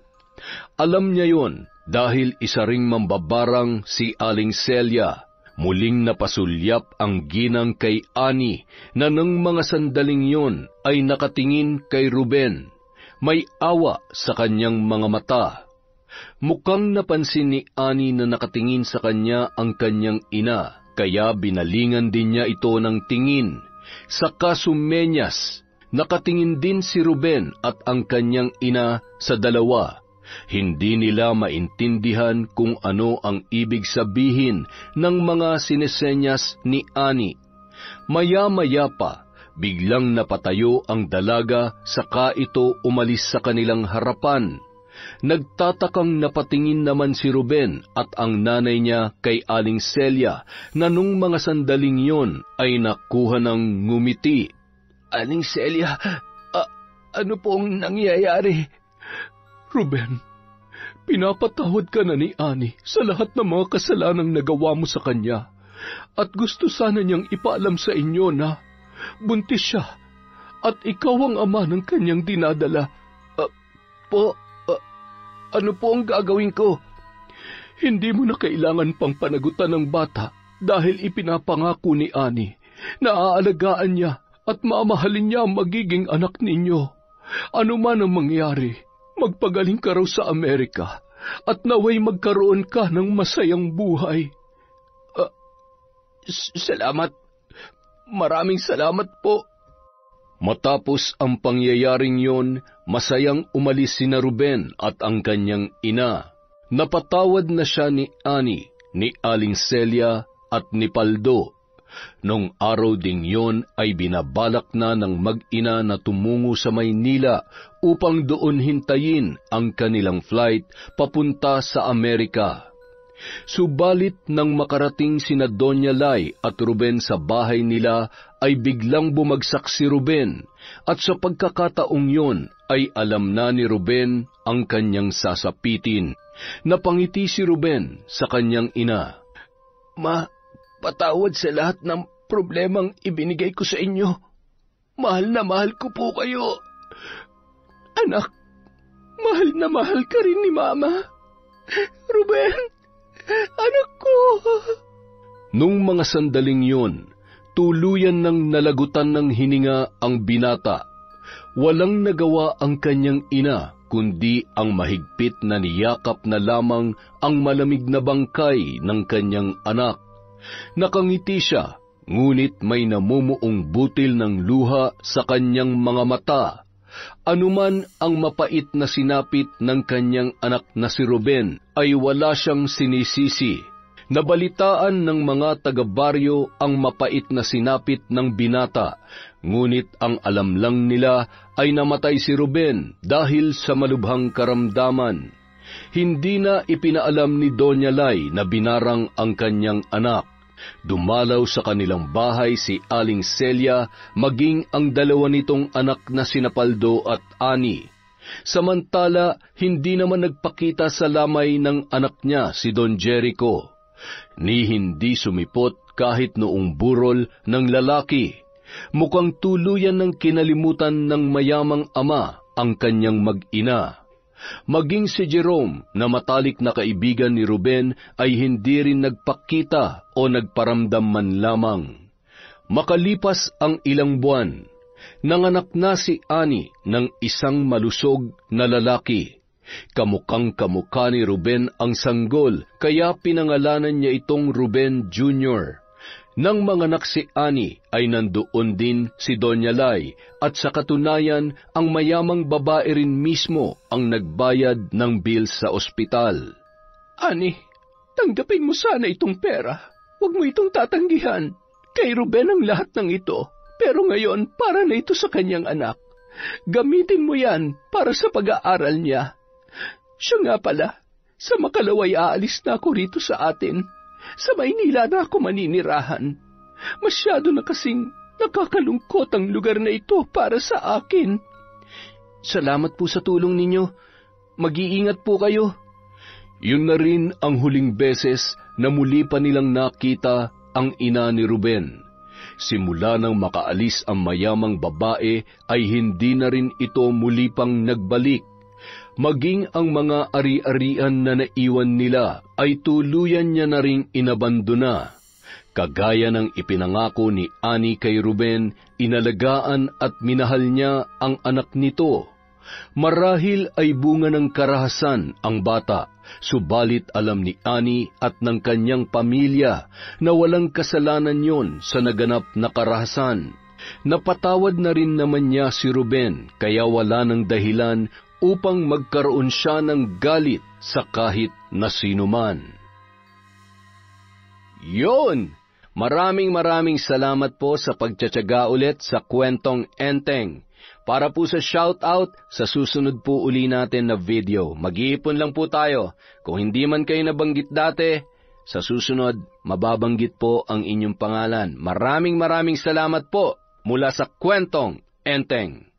Alam niya yon dahil isa ring mambabarang si Aling Celia. Muling napasulyap ang ginang kay Annie na nang mga sandaling yon ay nakatingin kay Ruben. May awa sa kanyang mga mata. Mukhang napansin ni Annie na nakatingin sa kanya ang kanyang ina, kaya binalingan din niya ito ng tingin. Sa kasumenyas, nakatingin din si Ruben at ang kanyang ina sa dalawa. Hindi nila maintindihan kung ano ang ibig sabihin ng mga sinesenyas ni Annie. Maya-maya pa, biglang napatayo ang dalaga saka ito umalis sa kanilang harapan. Nagtatakang napatingin naman si Ruben at ang nanay niya kay Aling Celia na nung mga sandaling yon ay nakuha ng ngumiti. Aling Celia, ano pong nangyayari? Ruben, pinapatawad ka na ni Annie sa lahat ng mga kasalanang nagawa mo sa kanya at gusto sana niyang ipaalam sa inyo na buntis siya at ikaw ang ama ng kanyang dinadala. Ano po ang gagawin ko? Hindi mo na kailangan pang panagutan ng bata dahil ipinapangako ni Annie na aalagaan niya at mamahalin niya ang magiging anak ninyo. Ano man ang mangyari, magpagaling ka raw sa Amerika at naway magkaroon ka ng masayang buhay. Salamat. Maraming salamat po. Matapos ang pangyayaring yon, masayang umalis sina Ruben at ang kanyang ina. Napatawad na siya ni Annie, ni Aling Celia at ni Paldo. Nung araw ding yon ay binabalak na ng mag-ina na tumungo sa Maynila upang doon hintayin ang kanilang flight papunta sa Amerika. Subalit nang makarating sina Doña Lai at Ruben sa bahay nila ay biglang bumagsak si Ruben at sa pagkakataong yon ay alam na ni Ruben ang kanyang sasapitin. Napangiti si Ruben sa kanyang ina. Ma, patawad sa lahat ng problemang ibinigay ko sa inyo. Mahal na mahal ko po kayo. Anak, mahal na mahal ka rin ni Mama. Ruben, anak ko. Nung mga sandaling yon, tuluyan ng nalagutan ng hininga ang binata. Walang nagawa ang kanyang ina, kundi ang mahigpit na niyakap na lamang ang malamig na bangkay ng kanyang anak. Nakangiti siya, ngunit may namumuong butil ng luha sa kanyang mga mata. Anuman ang mapait na sinapit ng kanyang anak na si Ruben ay wala siyang sinisisi. Nabalitaan ng mga taga-baryo ang mapait na sinapit ng binata, ngunit ang alam lang nila ay namatay si Ruben dahil sa malubhang karamdaman. Hindi na ipinaalam ni Doña Lai na binarang ang kanyang anak. Dumalaw sa kanilang bahay si Aling Celia, maging ang dalawa nitong anak na sina Paldo at Annie. Samantala, hindi naman nagpakita sa lamay ng anak niya si Don Jericho, ni hindi sumipot kahit noong burol ng lalaki. Mukhang tuluyan ng kinalimutan ng mayamang ama ang kanyang mag-ina. Maging si Jerome na matalik na kaibigan ni Ruben ay hindi rin nagpakita o nagparamdam man lamang. Makalipas ang ilang buwan, nanganak na si Annie ng isang malusog na lalaki. Kamukhang kamukha ni Ruben ang sanggol, kaya pinangalanan niya itong Ruben Jr. Nang manganak si Annie ay nandoon din si Doña Lai at sa katunayan ang mayamang babae rin mismo ang nagbayad ng bills sa ospital. Annie, tanggapin mo sana itong pera. Huwag mo itong tatanggihan. Kay Ruben ang lahat ng ito, pero ngayon para na ito sa kanyang anak. Gamitin mo yan para sa pag-aaral niya. Siya nga pala, sa makalaway aalis na ako rito sa atin. Sa Maynila na ako maninirahan. Masyado na kasing nakakalungkot ang lugar na ito para sa akin. Salamat po sa tulong ninyo. Mag-iingat po kayo. Yun na rin ang huling beses na muli pa nilang nakita ang ina ni Ruben. Simula nang makaalis ang mayamang babae ay hindi na rin ito muli pang nagbalik. Maging ang mga ari-arian na naiwan nila ay tuluyan niya na ring inabandona. Kagaya ng ipinangako ni Ani kay Ruben, inalagaan at minahal niya ang anak nito. Marahil ay bunga ng karahasan ang bata, subalit alam ni Ani at ng kanyang pamilya na walang kasalanan yon sa naganap na karahasan. Napatawad na rin naman niya si Ruben, kaya wala ng dahilan upang magkaroon siya ng galit sa kahit na sino man. Yon! Maraming salamat po sa pagtsatsaga ulit sa Kwentong Enteng. Para po sa shoutout, sa susunod po uli natin na video. Mag-iipon lang po tayo. Kung hindi man kayo nabanggit dati, sa susunod, mababanggit po ang inyong pangalan. Maraming salamat po mula sa Kwentong Enteng.